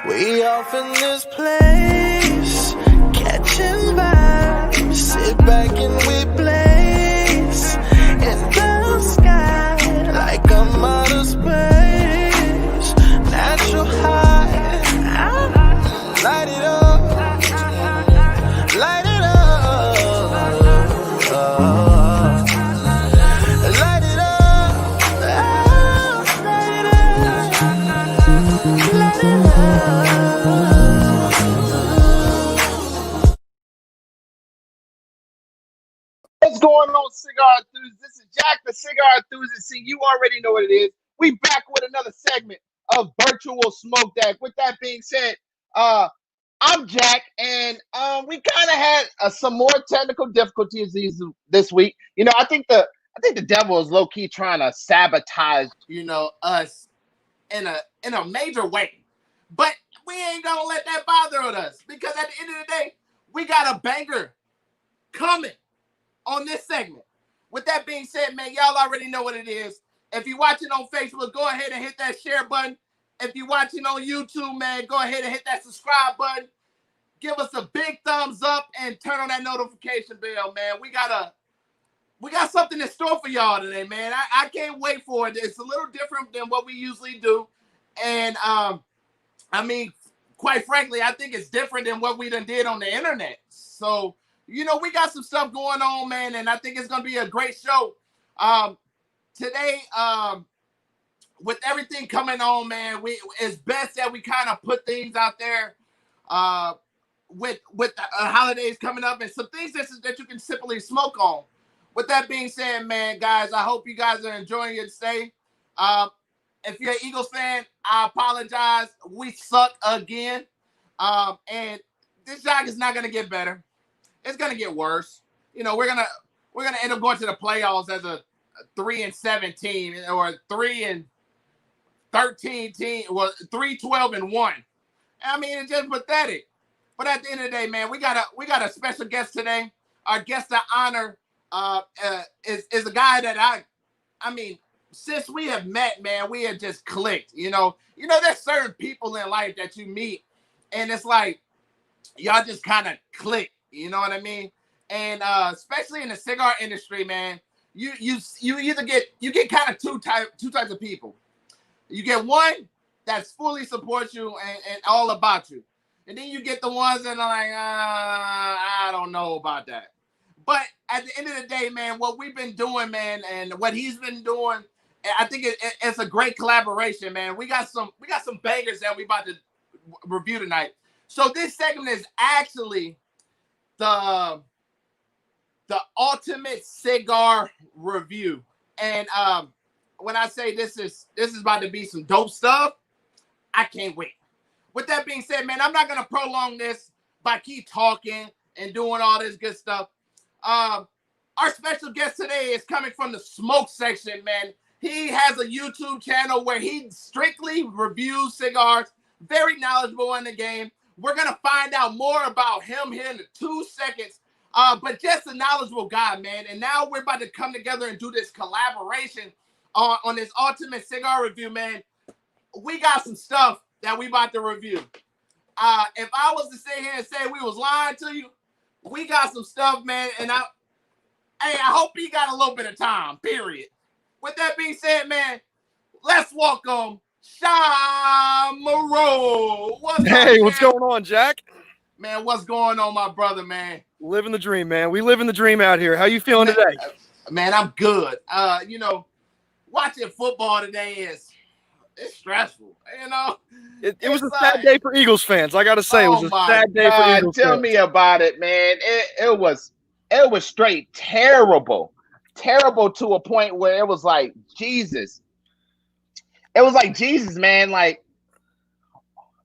We off in this place, catching vibes, sit back and we blaze in the sky like I'm out of space. Natural high, light it up, light it up, light it up, light it up, light it up. What's going on, cigar enthusiasts? This is Jack, the cigar enthusiast. See, you already know what it is. We back with another segment of Virtual Smoke Deck. With that being said, I'm Jack, and we kind of had some more technical difficulties this week. You know, I think the devil is low key trying to sabotage, us in a major way. But we ain't gonna let that bother us, because at the end of the day, we got a banger coming on this segment. With that being said, man, y'all already know what it is. If you're watching on Facebook, go ahead and hit that share button. If you're watching on YouTube, man, go ahead and hit that subscribe button. Give us a big thumbs up and turn on that notification bell, man. We got something in store for y'all today, man. I can't wait for it. It's a little different than what we usually do. And I mean, quite frankly, I think it's different than what we done did on the internet. So, you know, we got some stuff going on, man, and I think it's going to be a great show. Today, with everything coming on, man, it's best that we kind of put things out there with the holidays coming up and some things that you can simply smoke on. With that being said, man, guys, I hope you guys are enjoying your stay. If you're an Eagles fan, I apologize. We suck again. And this job is not going to get better. It's gonna get worse. You know, we're gonna end up going to the playoffs as a 3-17 or 3-13 team. Well, 3-12-1. I mean, it's just pathetic. But at the end of the day, man, we got a special guest today. Our guest of honor is a guy that I mean, since we have met, man, we have just clicked. You know, there's certain people in life that you meet, and it's like y'all just kind of click. You know what I mean? And especially in the cigar industry, man, you either get kind of two types of people. You get one that's fully supports you and all about you, and then you get the ones that are like, I don't know about that. But at the end of the day, man, what we've been doing, man, and what he's been doing, I think it's a great collaboration, man. We got some bangers that we about to review tonight. So this segment is actually the Ultimate Cigar Review. And when I say this is about to be some dope stuff, I can't wait. With that being said, man, I'm not going to prolong this by keep talking and doing all this good stuff. Our special guest today is coming from the smoke section, man. He has a YouTube channel where he strictly reviews cigars, very knowledgeable in the game. We're going to find out more about him here in 2 seconds. But just a knowledgeable guy, man. And now we're about to come together and do this collaboration on this Ultimate Cigar Review, man. We got some stuff that we about to review. If I was to sit here and say we was lying to you, we got some stuff, man. And I hope he got a little bit of time, period. With that being said, man, let's welcome Shaun Monroe. What's going on, Jack? Man, what's going on, my brother, man? Living the dream, man. We living the dream out here. How you feeling today? Man, I'm good. You know, watching football today it's stressful. You know, it was a sad day for Eagles fans. I gotta say, it was a sad day for Eagles fans. Tell me about it, man. It was straight terrible to a point where it was like Jesus. It was like Jesus, man. Like,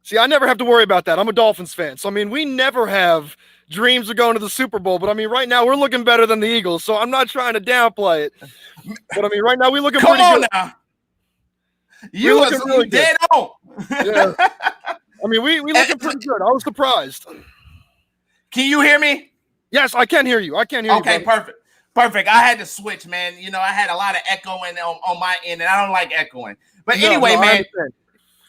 see, I never have to worry about that. I'm a Dolphins fan, so I mean, we never have dreams of going to the Super Bowl. But I mean, right now we're looking better than the Eagles, so I'm not trying to downplay it. But I mean, right now we're looking pretty good. Now. You was really dead on. Yeah. I mean, we looking pretty good. I was surprised. Can you hear me? Yes, I can hear you. I can hear you. Okay, perfect. I had to switch, man. You know, I had a lot of echoing on my end, and I don't like echoing. But anyway, man.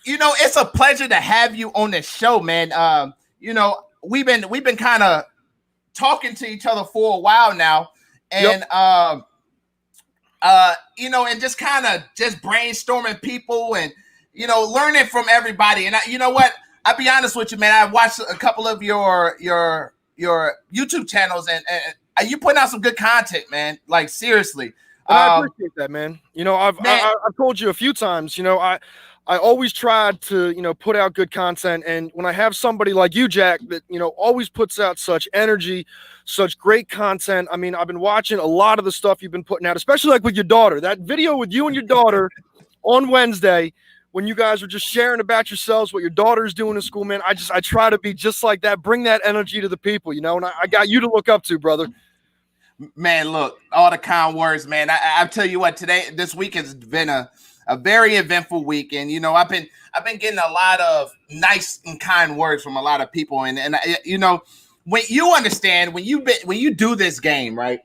it's a pleasure to have you on the show, man. We've been kind of talking to each other for a while now, and and just kind of just brainstorming people and learning from everybody. And you know what? I'll be honest with you, man. I watched a couple of your YouTube channels, and you putting out some good content, man. Like seriously. And I appreciate that, man. I've told you a few times, I always tried to, put out good content. And when I have somebody like you, Jack, that, always puts out such energy, such great content. I mean, I've been watching a lot of the stuff you've been putting out, especially like with your daughter. That video with you and your daughter on Wednesday, when you guys were just sharing about yourselves, what your daughter's doing in school, man. I try to be just like that, bring that energy to the people, and I got you to look up to, brother. Man, look, all the kind words, man. I tell you what, this week has been a very eventful week, and I've been getting a lot of nice and kind words from a lot of people, and when you understand when you do this game, right?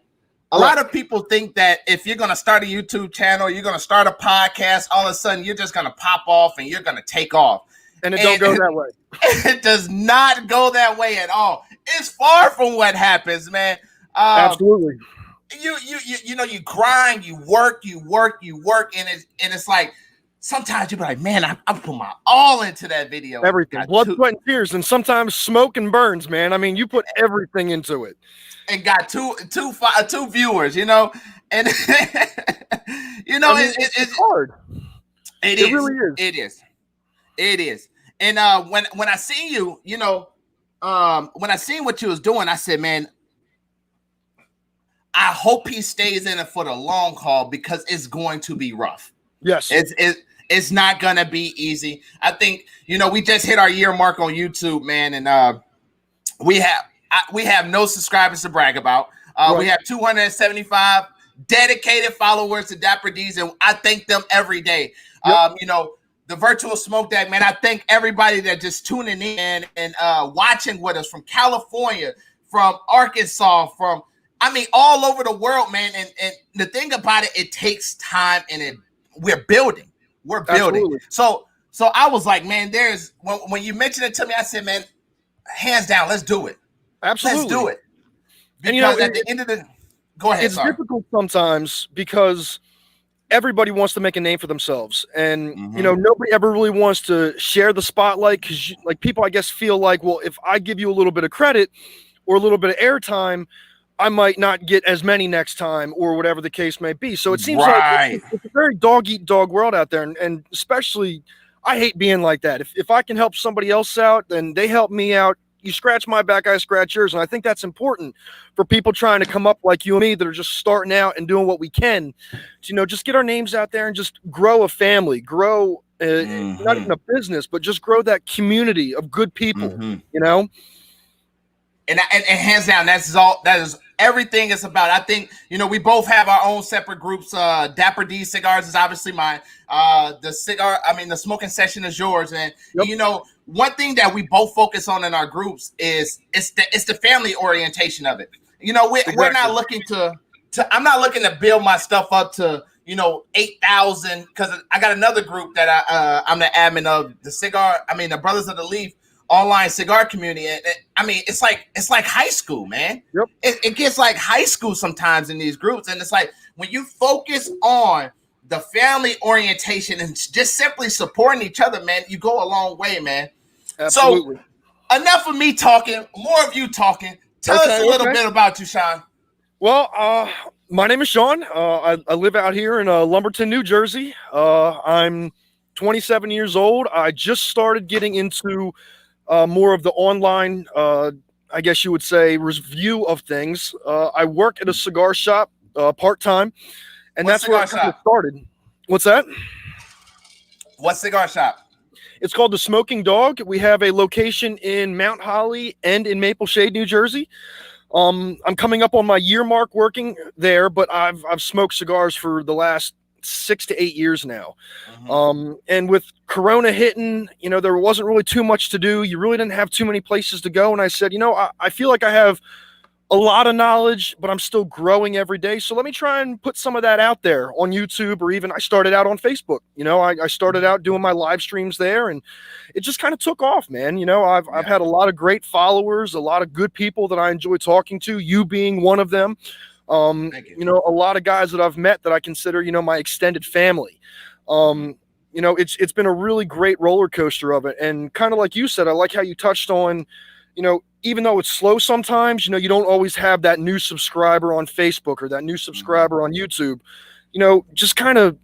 A lot of people think that if you're gonna start a YouTube channel, you're gonna start a podcast, all of a sudden you're just gonna pop off and you're gonna take off, and it don't go that way. It does not go that way at all. It's far from what happens, man. Absolutely. You grind, you work, and it's like sometimes you be like, man, I put my all into that video. Everything, blood, sweat, and tears, and sometimes smoke and burns, man. I mean, you put everything into it. And got two viewers, and it's hard. It really is. It is. And when I seen you, when I seen what you was doing, I said, man, I hope he stays in it for the long haul because it's going to be rough. Yes. It's not going to be easy. I think, we just hit our year mark on YouTube, man. And we have no subscribers to brag about. We have 275 dedicated followers to Dapper D's, and I thank them every day. Yep. The virtual smoke deck, man. I thank everybody that just tuning in and watching with us from California, from Arkansas, from all over the world, man. And the thing about it, it takes time, and we're building. Absolutely. So I was like, man, when you mentioned it to me, I said, man, hands down, let's do it. Absolutely. Let's do it. Because at the end of the, go ahead. It's difficult sometimes because everybody wants to make a name for themselves, and nobody ever really wants to share the spotlight because people, I guess, feel like, well, if I give you a little bit of credit or a little bit of airtime, I might not get as many next time, or whatever the case may be. So it seems like it's a very dog-eat-dog world out there, and especially, I hate being like that. If I can help somebody else out, then they help me out. You scratch my back, I scratch yours. And I think that's important for people trying to come up like you and me that are just starting out and doing what we can to, just get our names out there and just grow a family, grow not even a business, but just grow that community of good people, And hands down, that is everything is about. I think, we both have our own separate groups. Dapper D Cigars is obviously mine. The smoking session is yours. And, one thing that we both focus on in our groups is it's the family orientation of it. We're not looking I'm not looking to build my stuff up to, 8,000, because I got another group that I'm the admin of, the Brothers of the Leaf online cigar community. It's like high school, man. Yep. It gets like high school sometimes in these groups. And it's like when you focus on the family orientation and just simply supporting each other, man, you go a long way, man. Absolutely. So enough of me talking, more of you talking. Tell us a little bit about you, Shaun. Well, my name is Shaun. I live out here in Lumberton, New Jersey. I'm 27 years old. I just started getting into more of the online, I guess you would say, review of things. I work at a cigar shop part-time, and that's where I kind of started. What's that? What cigar shop? It's called The Smoking Dog. We have a location in Mount Holly and in Maple Shade, New Jersey. I'm coming up on my year mark working there, but I've smoked cigars for the last 6 to 8 years now. And with Corona hitting, there wasn't really too much to do. You really didn't have too many places to go. And I said, I feel like I have a lot of knowledge, but I'm still growing every day. So let me try and put some of that out there on YouTube, or even I started out on Facebook. I started out doing my live streams there, and it just kind of took off, man. I've had a lot of great followers, a lot of good people that I enjoy talking to, you being one of them. A lot of guys that I've met that I consider, my extended family. It's been a really great roller coaster of it. And kind of like you said, I like how you touched on, even though it's slow sometimes, you don't always have that new subscriber on Facebook or that new subscriber on YouTube, just kind of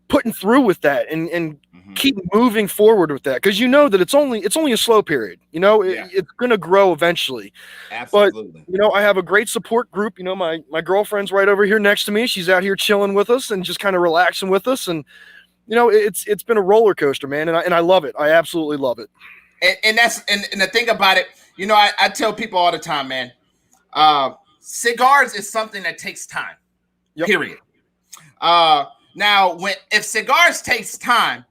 putting through with that and keep moving forward with that. Cause that it's only a slow period, it's going to grow eventually. Absolutely. But, I have a great support group. My girlfriend's right over here next to me. She's out here chilling with us and just kind of relaxing with us. And, it's been a roller coaster, man. And I love it. I absolutely love it. And the thing about it, I tell people all the time, man, cigars is something that takes time, period. Now, if cigars takes time,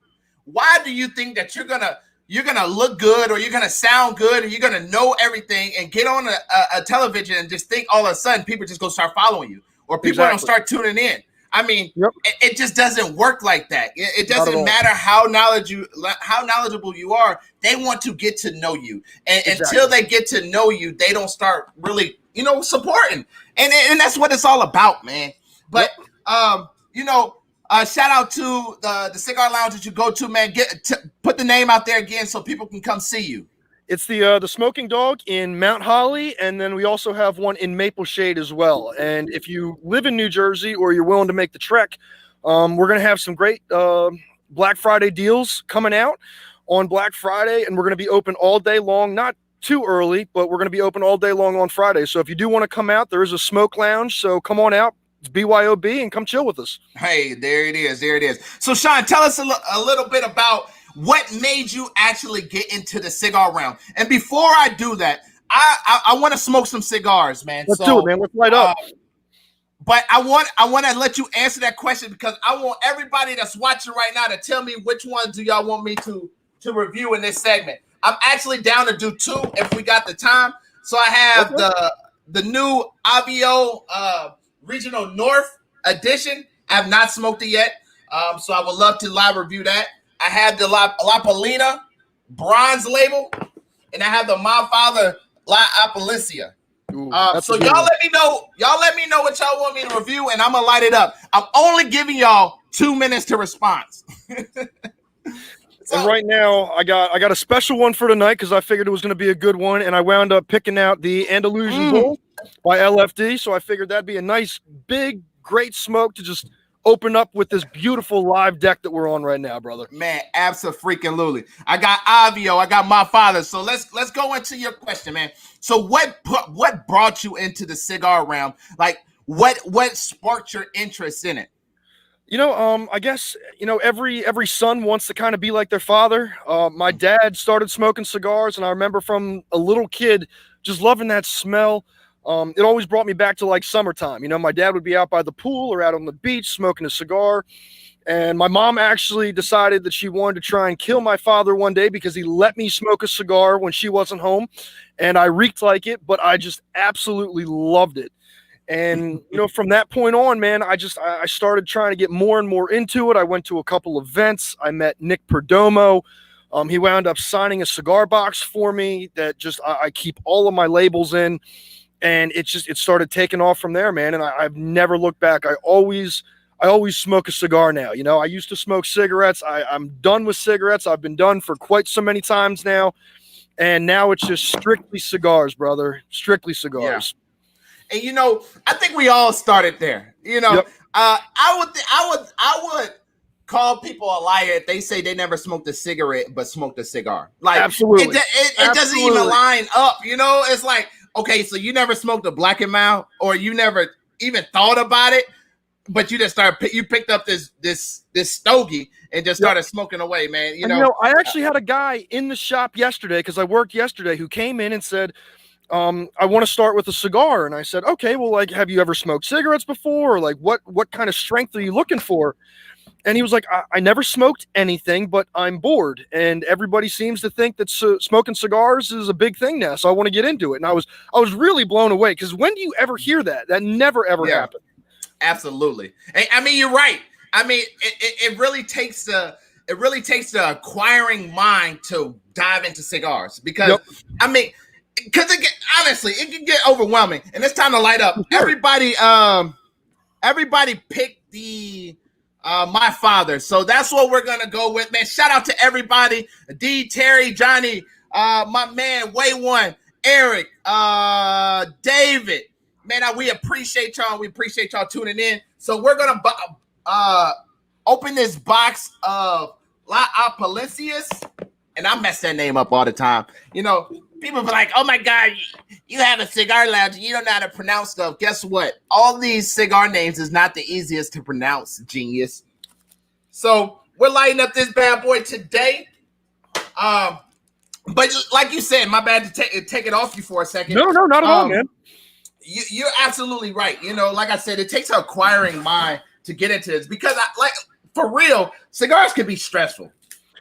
why do you think that you're gonna look good, or you're gonna sound good, or you're gonna know everything and get on a television and just think all of a sudden people just gonna start following you, or people don't start tuning in? I mean, it just doesn't work like that. It doesn't matter how knowledgeable you are. They want to get to know you, and until they get to know you, they don't start really, supporting. And that's what it's all about, man. But shout out to the cigar lounge that you go to, man. Put the name out there again so people can come see you. It's the Smoking Dog in Mount Holly, and then we also have one in Maple Shade as well. And if you live in New Jersey or you're willing to make the trek, we're going to have some great Black Friday deals coming out on Black Friday, and we're going to be open all day long, not too early, but we're going to be open all day long on Friday. So if you do want to come out, there is a smoke lounge, so come on out. It's BYOB, and come chill with us. Hey, there it is. So, Shaun, tell us a little bit about what made you actually get into the cigar realm. And before I do that, I want to smoke some cigars, man. Let's do it, man. Let's light up. But I want to let you answer that question, because I want everybody that's watching right now to tell me which ones do y'all want me to review in this segment. I'm actually down to do two if we got the time. So I have the new Avio Regional North Edition. I have not smoked it yet, so I would love to live review that. I have the La Polina bronze label, and I have the My Father La Apalicia. So y'all let me know. Y'all let me know what y'all want me to review, and I'm gonna light it up. I'm only giving y'all 2 minutes to respond. And right now, I got a special one for tonight because I figured it was going to be a good one, and I wound up picking out the Andalusian Bull by LFD. So I figured that'd be a nice, big, great smoke to just open up with this beautiful live deck that we're on right now, brother. Man, absolutely. I got Avio, I got My Father. So let's go into your question, man. So what brought you into the cigar realm? Like, what sparked your interest in it? I guess, every son wants to kind of be like their father. My dad started smoking cigars, and I remember from a little kid just loving that smell. It always brought me back to like summertime. My dad would be out by the pool or out on the beach smoking a cigar. And my mom actually decided that she wanted to try and kill my father one day because he let me smoke a cigar when she wasn't home. And I reeked like it, but I just absolutely loved it. And, from that point on, man, I started trying to get more and more into it. I went to a couple events. I met Nick Perdomo. He wound up signing a cigar box for me that I keep all of my labels in. And it started taking off from there, man. And I've never looked back. I always smoke a cigar now. I used to smoke cigarettes. I'm done with cigarettes. I've been done for quite so many times now. And now it's just strictly cigars, brother. Strictly cigars. Yeah. And I think we all started there. Yep. I would call people a liar if they say they never smoked a cigarette but smoked a cigar. Like, absolutely. It doesn't even line up. It's like, okay, so you never smoked a Black and Mild, or you never even thought about it, but you just you picked up this stogie and just started smoking away, man. I actually had a guy in the shop yesterday, because I worked yesterday, who came in and said, I want to start with a cigar. And I said, okay, well, like, have you ever smoked cigarettes before? Or like, what kind of strength are you looking for? And he was like, I never smoked anything, but I'm bored. And everybody seems to think that smoking cigars is a big thing now. So I want to get into it. And I was really blown away, because when do you ever hear that? That never, ever happened. Absolutely. I mean, you're right. I mean, it really takes the acquiring mind to dive into cigars, because I mean, because honestly, it can get overwhelming, and it's time to light up. Sure. Everybody picked the My Father, so that's what we're gonna go with, man. Shout out to everybody: D, Terry, Johnny, my man Way One, Eric, David. Man, we appreciate y'all. We appreciate y'all tuning in. So we're gonna open this box of La Apelicias, and I mess that name up all the time. You know, people be like, "Oh my God, you have a cigar lounge and you don't know how to pronounce stuff." Guess what? All these cigar names is not the easiest to pronounce, genius. So we're lighting up this bad boy today. But like you said, my bad to take it off you for a second. No, not at all, man. You're absolutely right. You know, like I said, it takes an acquiring mind to get into this, because for real, cigars can be stressful.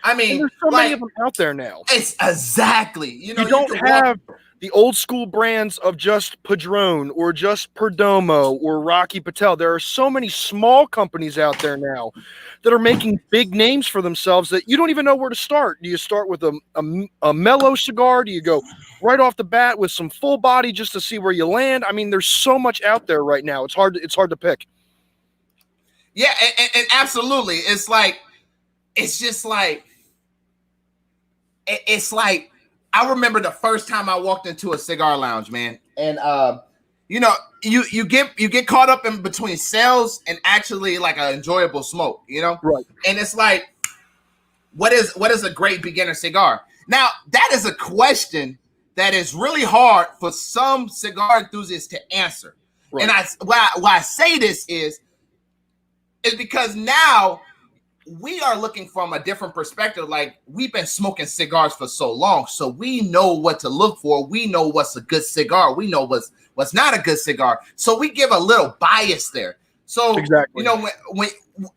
I mean, there's so many of them out there now. It's exactly, you know, you don't have the old school brands of just Padron or just Perdomo or Rocky Patel. There are so many small companies out there now that are making big names for themselves that you don't even know where to start. Do you start with a mellow cigar? Do you go right off the bat with some full body just to see where you land? I mean, there's so much out there right now. It's hard to pick. Yeah, and absolutely. It's like I remember the first time I walked into a cigar lounge, man, and you know, you get caught up in between sales and actually like an enjoyable smoke, you know, right? And it's like, what is a great beginner cigar? Now, that is a question that is really hard for some cigar enthusiasts to answer. Right. And why I say this is because now we are looking from a different perspective. Like, we've been smoking cigars for so long, so we know what to look for. We know what's a good cigar. We know what's not a good cigar. So we give a little bias there. So exactly. You know,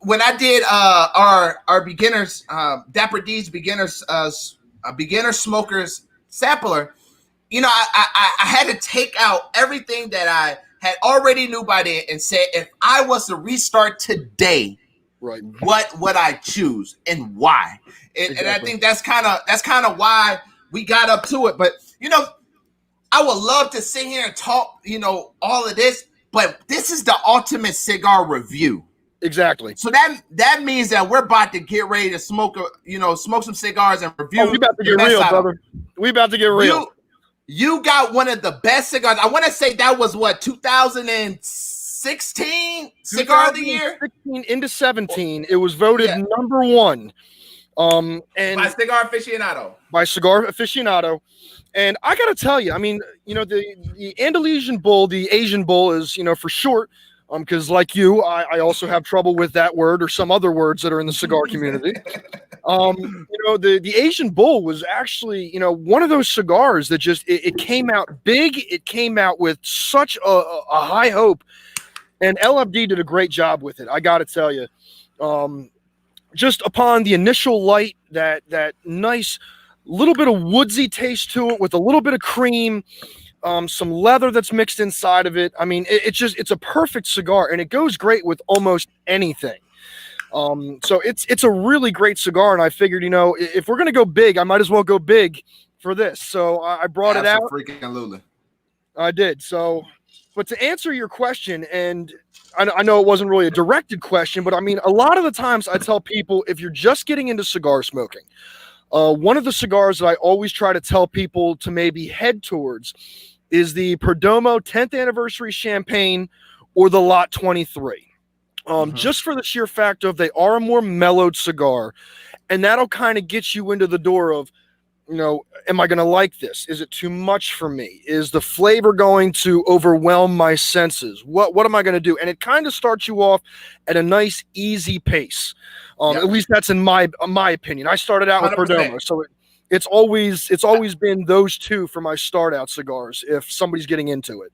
when I did our beginners, Dapper D's beginners beginner smokers sampler, you know, I had to take out everything that I had already knew by then and say, if I was to restart today, right, what would I choose and why? And I think that's kind of why we got up to it. But you know, I would love to sit here and talk, you know, all of this, but this is the ultimate cigar review. Exactly. So that means that we're about to get ready to smoke some cigars and review. Oh, we about to get real, brother. We about to get real. You got one of the best cigars. I want to say that was what, 2016 cigar of the year? 16 into 17. It was voted number one. And by Cigar Aficionado. By Cigar Aficionado. And I got to tell you, I mean, you know, the Andalusian bull, the Asian bull is, you know, for short. Because like you, I also have trouble with that word or some other words that are in the cigar community. You know, the Asian bull was actually, you know, one of those cigars that just, it came out big. It came out with such a high hope. And LFD did a great job with it. I got to tell you, just upon the initial light, that nice little bit of woodsy taste to it with a little bit of cream, some leather that's mixed inside of it. I mean, it's a perfect cigar, and it goes great with almost anything. So it's a really great cigar, and I figured, you know, if we're gonna go big, I might as well go big for this. So I brought it out. Freaking I did. So, but to answer your question, and I know it wasn't really a directed question, but I mean, a lot of the times I tell people, if you're just getting into cigar smoking, one of the cigars that I always try to tell people to maybe head towards is the Perdomo 10th Anniversary Champagne or the Lot 23. Just for the sheer fact of they are a more mellowed cigar, and that'll kind of get you into the door of, you know, am I going to like this? Is it too much for me? Is the flavor going to overwhelm my senses? What am I going to do? And it kind of starts you off at a nice, easy pace. At least that's in my opinion. I started out 100%. With Perdomo, so it's always been those two for my start out cigars if somebody's getting into it.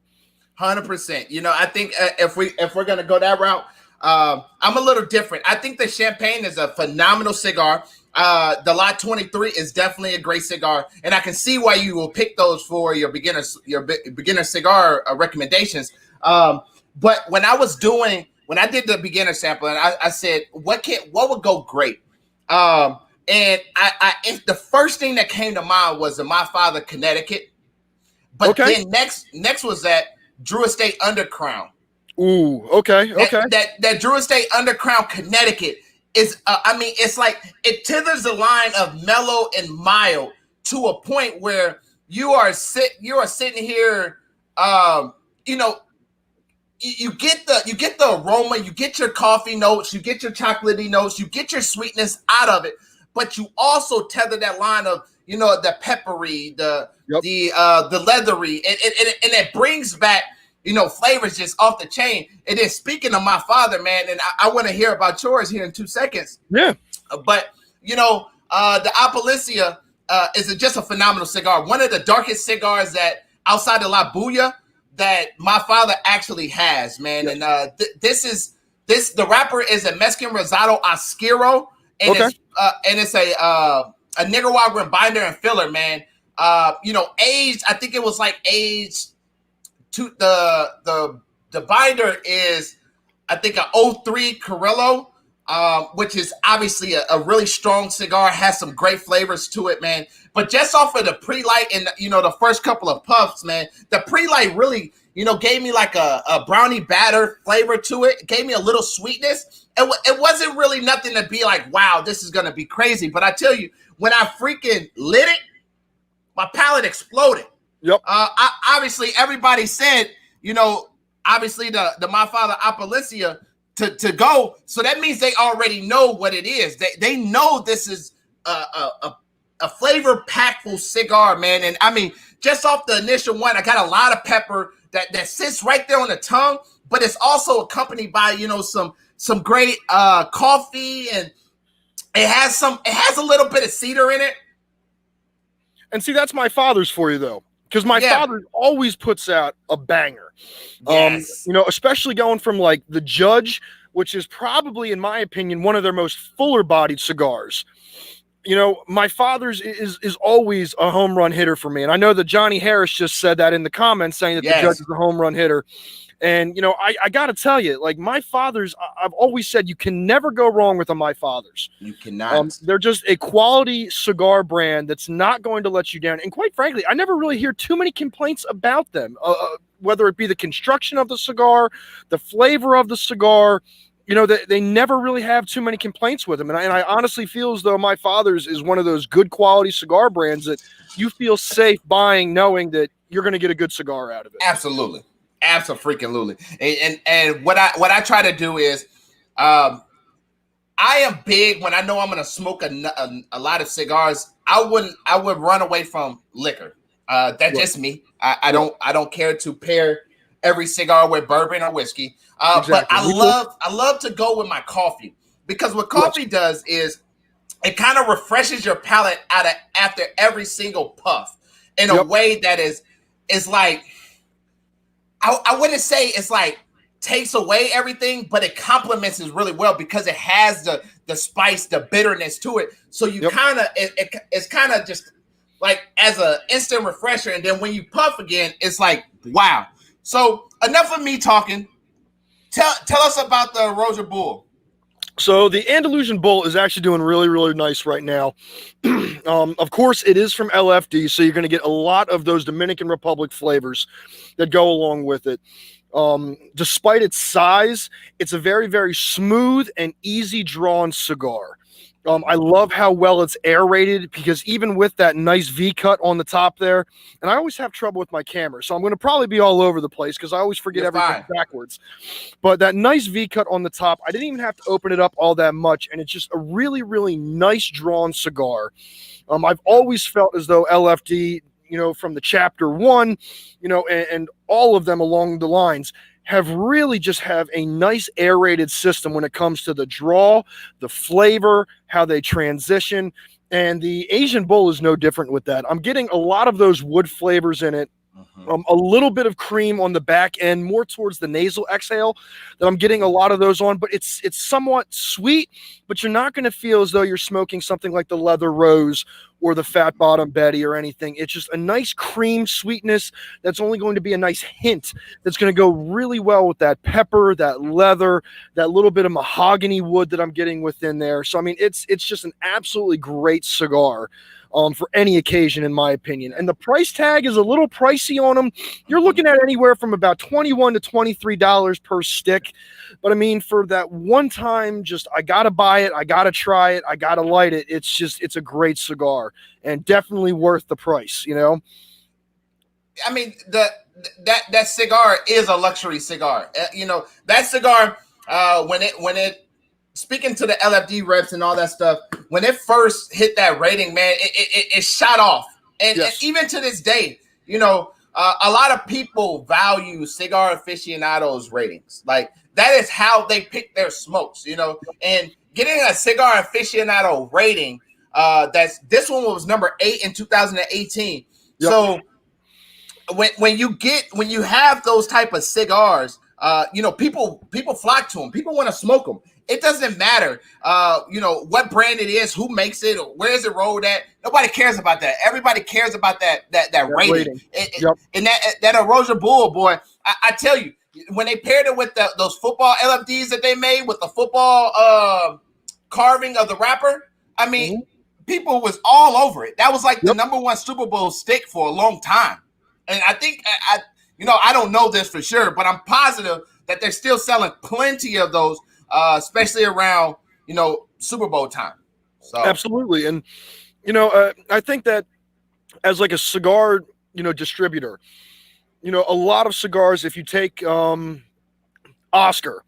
100%. You know, I think if we're gonna go that route, I'm a little different. I think the Champagne is a phenomenal cigar. The Lot 23 is definitely a great cigar, and I can see why you will pick those for your beginner cigar recommendations. But when I did the beginner sample, and I said, what would go great? And the first thing that came to mind was the My Father Connecticut, but then next was that Drew Estate Undercrown. Ooh, okay. That Drew Estate Undercrown Connecticut is, it's like it tethers the line of mellow and mild to a point where you are sitting here, you get the aroma, you get your coffee notes, you get your chocolatey notes, you get your sweetness out of it, but you also tether that line of the peppery, the leathery, and it brings back flavors just off the chain. And then speaking of My Father, man, and I want to hear about yours here in 2 seconds. Yeah. But the Apalicia is just a phenomenal cigar. One of the darkest cigars that outside of La Bulla that My Father actually has, man. And the wrapper is a Mexican Rosado Oscuro, and it's a Nicaraguan binder and filler, man. Aged, I think it was like aged to the binder is, I think, a 03 Carrillo, which is obviously a really strong cigar, has some great flavors to it, man. But just off of the pre-light and the first couple of puffs, man, the pre-light really gave me like a brownie batter flavor to it. It gave me a little sweetness. It wasn't really nothing to be like, wow, this is gonna be crazy. But I tell you, when I freaking lit it, my palate exploded. Yep. Obviously, everybody said, obviously the My Father Apalicia to go. So that means they already know what it is. They know this is a flavor packful cigar, man. And I mean, just off the initial one, I got a lot of pepper that sits right there on the tongue, but it's also accompanied by some great coffee, and it has a little bit of cedar in it. And see, that's My Father's for you though. Because my father always puts out a banger. Yes. Especially going from like the Judge, which is probably, in my opinion, one of their most fuller bodied cigars. My father's is always a home run hitter for me. And I know that Johnny Harris just said that in the comments, saying that the Judge is a home run hitter. And, I got to tell you, like My Father's, I've always said you can never go wrong with a My Father's. You cannot. They're just a quality cigar brand that's not going to let you down. And quite frankly, I never really hear too many complaints about them, whether it be the construction of the cigar, the flavor of the cigar. They never really have too many complaints with them. And I honestly feel as though My Father's is one of those good quality cigar brands that you feel safe buying, knowing that you're going to get a good cigar out of it. Absolutely. Absolutely. And what I try to do is, I am big when I know I'm going to smoke a lot of cigars. I would run away from liquor. That's just me. I don't care to pair every cigar with bourbon or whiskey. Exactly. But I love to go with my coffee, because what coffee does is it kind of refreshes your palate after every single puff in a way that is like, I wouldn't say it's like takes away everything, but it complements it really well, because it has the spice, the bitterness to it. So you it's kind of just like as an instant refresher. And then when you puff again, it's like, wow. So enough of me talking. Tell us about the Roger Bull. So the Andalusian Bull is actually doing really, really nice right now. Of course, it is from LFD, so you're going to get a lot of those Dominican Republic flavors that go along with it. Despite its size, it's a very, very smooth and easy drawn cigar. I love how well it's aerated, because even with that nice V cut on the top there, and I always have trouble with my camera, so I'm going to probably be all over the place because I always forget everything backwards. But that nice V cut on the top, I didn't even have to open it up all that much, and it's just a really, really nice drawn cigar. I've always felt as though LFD, from the chapter 1, and all of them along the lines, have really just have a nice aerated system when it comes to the draw, the flavor, how they transition. And the Asian Bull is no different with that. I'm getting a lot of those wood flavors in it. A little bit of cream on the back end, more towards the nasal exhale that I'm getting a lot of those on, but it's somewhat sweet, but you're not going to feel as though you're smoking something like the Leather Rose or the Fat Bottom Betty or anything. It's just a nice cream sweetness that's only going to be a nice hint that's going to go really well with that pepper, that leather, that little bit of mahogany wood that I'm getting within there. So, I mean, it's just an absolutely great cigar. For any occasion, in my opinion. And the price tag is a little pricey on them. You're looking at anywhere from about $21 to $23 per stick. But I mean, for that one time, just I got to buy it, I got to try it, I got to light it. It's a great cigar and definitely worth the price, you know? I mean, that cigar is a luxury cigar. You know, that cigar, when it speaking to the LFD reps and all that stuff, when it first hit that rating, man, it shot off. And, Yes. and even to this day, you know, a lot of people value cigar aficionados ratings. Like, that is how they pick their smokes, you know. And getting a cigar aficionado rating, this one was number 8 in 2018. Yep. So when you have those type of cigars, you know, people flock to them. People want to smoke them. It doesn't matter, you know, what brand it is, who makes it, or where is it rolled at. Nobody cares about that. Everybody cares about that rating. Yep. And that Erosion Bull, boy, I tell you, when they paired it with those football LFDs that they made with the football carving of the wrapper, I mean, people was all over it. That was like the number one Super Bowl stick for a long time. And I think, you know, I don't know this for sure, but I'm positive that they're still selling plenty of those, especially around, you know, Super Bowl time. So absolutely. And, you know, I think that as like a cigar, you know, distributor, you know, a lot of cigars, if you take Oscar,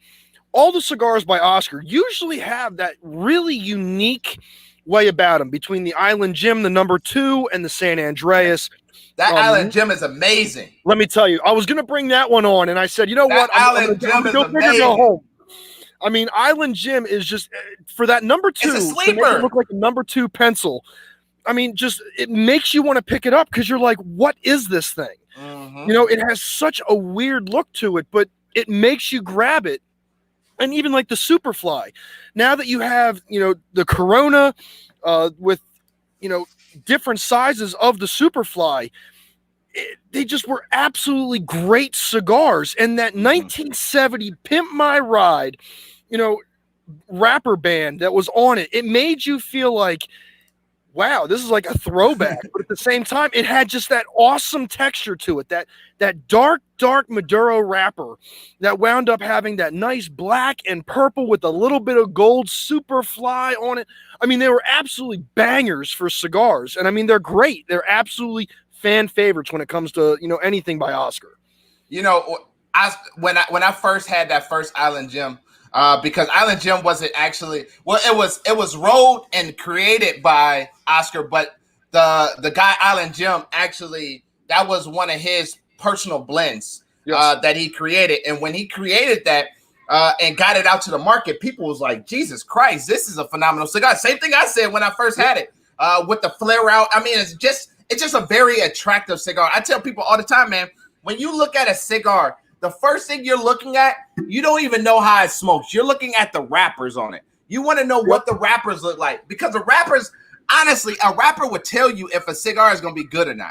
all the cigars by Oscar usually have that really unique way about them between the Island Jim, the number 2, and the San Andreas. That Island Jim is amazing. Let me tell you, I was going to bring that one on, and I said, you know what? I'm going to go big or go home. I mean, Island Jim is just, for that number 2, it's a sleeper. To make it look like a number 2 pencil. I mean, just, it makes you want to pick it up because you're like, what is this thing? Mm-hmm. You know, it has such a weird look to it, but it makes you grab it. And even like the Superfly, now that you have, you know, the Corona with, you know, different sizes of the Superfly, they just were absolutely great cigars. And that 1970 Pimp My Ride, you know, wrapper band that was on it, it made you feel like, wow, this is like a throwback. But at the same time, it had just that awesome texture to it, that dark Maduro wrapper that wound up having that nice black and purple with a little bit of gold Superfly on it. I mean, they were absolutely bangers for cigars. And I mean, they're great. They're absolutely fan favorites when it comes to, you know, anything by Oscar. You know, when I first had that first Island Jim, because Island Jim wasn't actually, well, it was rolled and created by Oscar, but the guy Island Jim, actually, that was one of his personal blends that he created. And when he created that and got it out to the market, people was like, Jesus Christ, this is a phenomenal cigar. Same thing I said when I first had it with the flare out. I mean, it's just a very attractive cigar. I tell people all the time, man, when you look at a cigar, the first thing you're looking at, you don't even know how it smokes. You're looking at the wrappers on it. You want to know what the wrappers look like, because the wrappers, honestly, a wrapper would tell you if a cigar is going to be good or not.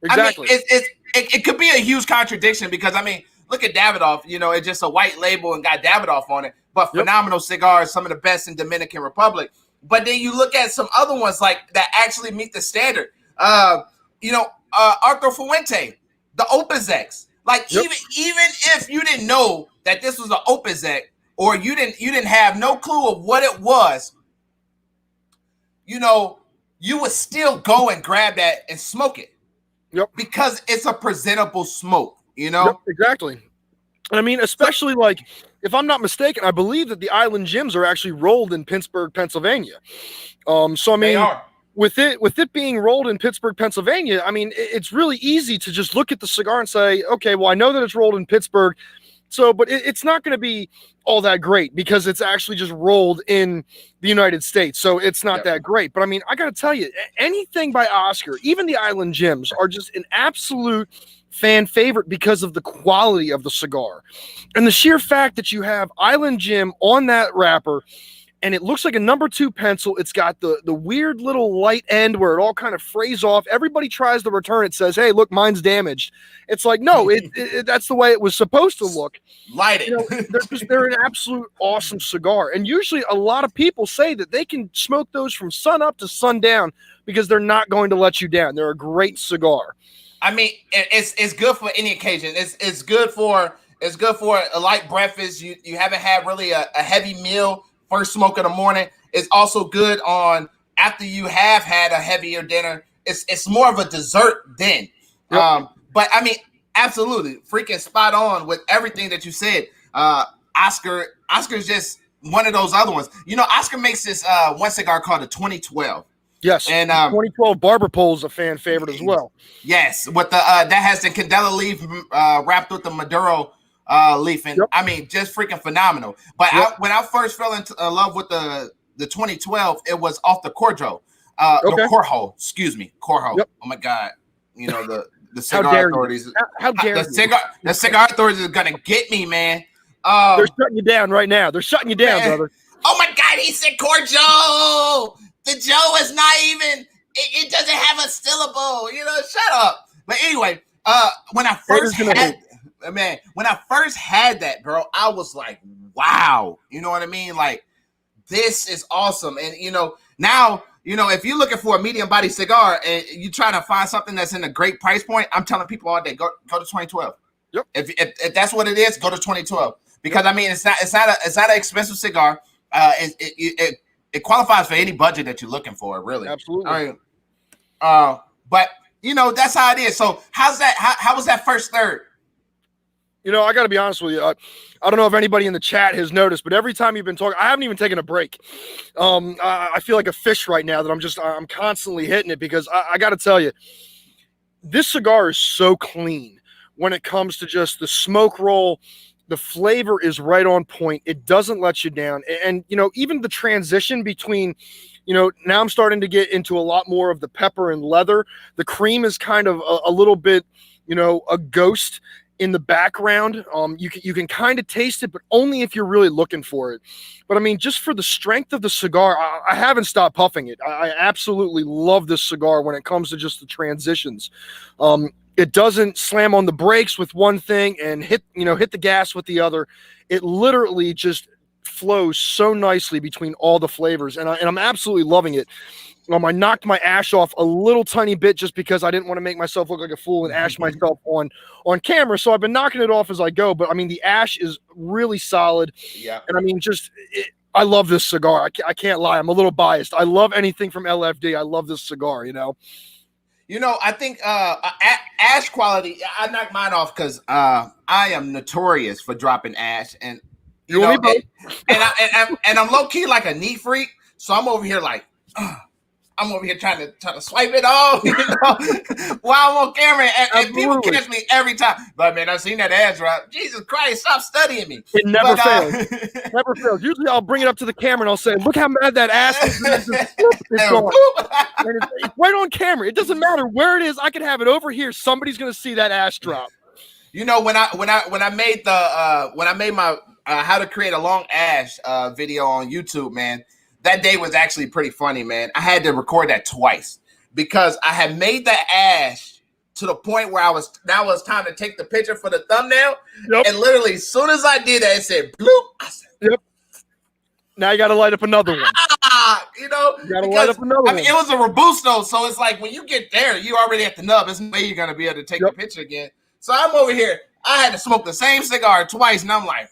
Exactly. I mean, it could be a huge contradiction because, I mean, look at Davidoff. You know, it's just a white label and got Davidoff on it, but phenomenal cigars, some of the best in Dominican Republic. But then you look at some other ones like that actually meet the standard. You know, Arthur Fuente, the Opus X. Like even if you didn't know that this was an Opus X, or you didn't have no clue of what it was, you know, you would still go and grab that and smoke it. Yep. Because it's a presentable smoke, you know? Yep, exactly. I mean, especially like, if I'm not mistaken, I believe that the Island Jims are actually rolled in Pittsburgh, Pennsylvania. So I mean, they are. With it being rolled in Pittsburgh, Pennsylvania, I mean, it's really easy to just look at the cigar and say, okay, well, I know that it's rolled in Pittsburgh. So, but it's not going to be all that great because it's actually just rolled in the United States. So it's not that great. But I mean, I got to tell you, anything by Oscar, even the Island Gems, are just an absolute fan favorite because of the quality of the cigar. And the sheer fact that you have Island Gem on that wrapper, and it looks like a number 2 pencil. It's got the weird little light end where it all kind of frays off. Everybody tries to return it, says, hey, look, mine's damaged. It's like, no, that's the way it was supposed to look. Light it. You know, they're an absolute awesome cigar. And usually a lot of people say that they can smoke those from sun up to sundown because they're not going to let you down. They're a great cigar. I mean, it's good for any occasion. It's good for a light breakfast. You haven't had really a heavy meal. First smoke in the morning. Is also good on after you have had a heavier dinner. It's more of a dessert then. Yep. But I mean, absolutely, freaking spot on with everything that you said. Oscar's just one of those other ones. You know, Oscar makes this one cigar called the 2012. Yes, and 2012 Barber Pole is a fan favorite as well. Yes, with the that has the candela leaf wrapped with the Maduro leaf, and I mean, just freaking phenomenal. But when I first fell into love with the 2012, it was off the Corjo, the Corjo, excuse me, Corjo. Yep. Oh my God, you know the cigar authorities. How dare the cigar authorities are gonna get me, man. They're shutting you down right now. They're shutting you down, brother. Oh my God, he said Corjo. The Joe is not even. It doesn't have a syllable. You know, shut up. But anyway, when I first had. Man, when I first had that, bro, I was like, wow. You know what I mean? Like, this is awesome. And, you know, now, you know, if you're looking for a medium body cigar and you trying to find something that's in a great price point, I'm telling people all day, go to 2012. Yep. If that's what it is, go to 2012. Because, I mean, it's not an expensive cigar. It qualifies for any budget that you're looking for, really. Absolutely. I mean, but, you know, that's how it is. So how's that? How was that first third? You know, I got to be honest with you. I don't know if anybody in the chat has noticed, but every time you've been talking, I haven't even taken a break. I feel like a fish right now that I'm constantly hitting it because I got to tell you, this cigar is so clean when it comes to just the smoke roll. The flavor is right on point. It doesn't let you down. And you know, even the transition between, you know, now I'm starting to get into a lot more of the pepper and leather. The cream is kind of a little bit, you know, a ghost in the background. You can kind of taste it, but only if you're really looking for it. But I mean, just for the strength of the cigar, I haven't stopped puffing it. I absolutely love this cigar when it comes to just the transitions. It doesn't slam on the brakes with one thing and hit the gas with the other. It literally just flows so nicely between all the flavors, and I'm absolutely loving it. I knocked my ash off a little tiny bit just because I didn't want to make myself look like a fool and ash myself on camera. So I've been knocking it off as I go. But I mean, the ash is really solid. Yeah. And I mean, I love this cigar. I can't lie. I'm a little biased. I love anything from LFD. I love this cigar, you know. You know, I think ash quality, I knocked mine off because I am notorious for dropping ash. And you know, and I'm low key like a neat freak. So I'm over here like, I'm over here trying to swipe it off, you know, while I'm on camera, and people catch me every time. But man, I've seen that ass drop. Jesus Christ, stop studying me. It never fails. Never fails. Usually, I'll bring it up to the camera and I'll say, "Look how mad that ass is." It's gone. And it's right on camera. It doesn't matter where it is. I can have it over here. Somebody's gonna see that ass drop. You know, when I made my how to create a long ash video on YouTube, man. That day was actually pretty funny, man. I had to record that twice because I had made the ash to the point where now it was time to take the picture for the thumbnail. Yep. And literally, as soon as I did that, it said, bloop. I said, yep. Now you got to light up another one. You know, you got to light up another one. I mean, it was a Robusto, so it's like when you get there, you already at the nub. There's no way you're going to be able to take the picture again. So I'm over here. I had to smoke the same cigar twice, and I'm like,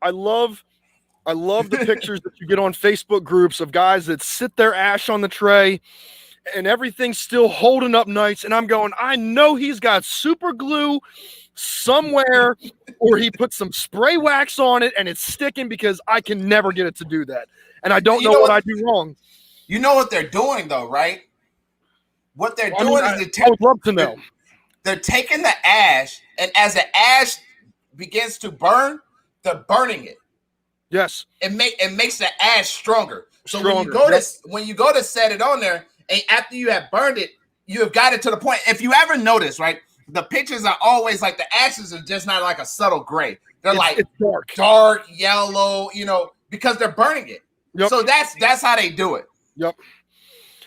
I love the pictures that you get on Facebook groups of guys that sit their ash on the tray and everything's still holding up nice. And I'm going, I know he's got super glue somewhere or he put some spray wax on it and it's sticking because I can never get it to do that. And I don't know what I do wrong. You know what they're doing though, right? What they're doing is I would love to know. They're taking the ash, and as the ash begins to burn, they're burning it. Yes. It makes the ash stronger. So Stronger, when you go to set it on there, and after you have burned it, you have got it to the point. If you ever notice, right, the pictures are always like the ashes are just not like a subtle gray. They're it's dark yellow, you know, because they're burning it. Yep. So that's how they do it. Yep.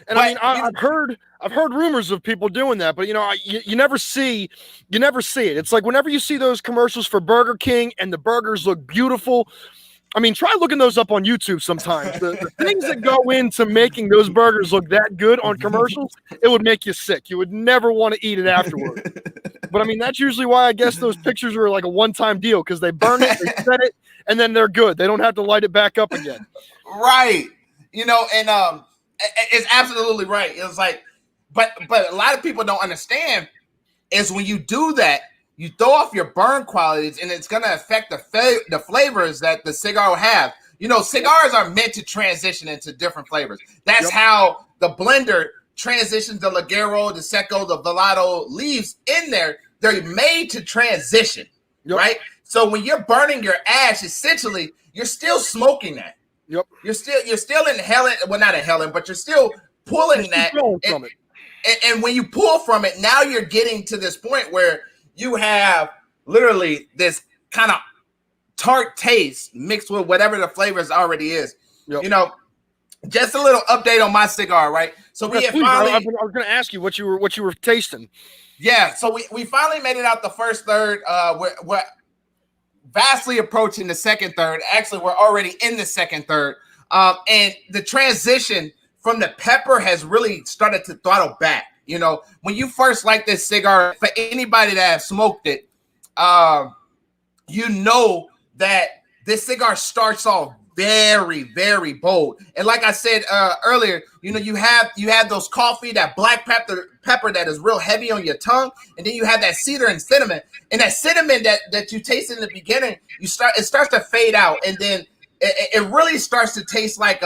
And I mean, I've heard rumors of people doing that, but you know, you never see it. It's like whenever you see those commercials for Burger King and the burgers look beautiful. I mean, try looking those up on YouTube sometimes. The things that go into making those burgers look that good on commercials, it would make you sick. You would never want to eat it afterward. But I mean, that's usually why I guess those pictures are like a one-time deal, because they burn it, they set it, and then they're good. They don't have to light it back up again. Right. You know, and it's absolutely right. It's like, but a lot of people don't understand is when you do that, you throw off your burn qualities, and it's going to affect the flavors that the cigar will have. You know, cigars are meant to transition into different flavors. That's how the blender transitions the Ligero, the Seco, the Velado leaves in there. They're made to transition, right? So when you're burning your ash, essentially, you're still smoking that. Yep. You're still inhaling, well, not inhaling, but you're still pulling that from it. And when you pull from it, now you're getting to this point where you have literally this kind of tart taste mixed with whatever the flavors already is. You know, just a little update on my cigar, right? So we finally. I was going to ask you what you were tasting. Yeah, so we finally made it out the first third. We're vastly approaching the second third. Actually, we're already in the second third, and the transition from the pepper has really started to throttle back. You know, when you first light this cigar, for anybody that has smoked it, you know that this cigar starts off very, very bold. And like I said earlier, you know, you have those coffee, that black pepper that is real heavy on your tongue, and then you have that cedar and cinnamon. And that cinnamon that you taste in the beginning, it starts to fade out, and then it really starts to taste like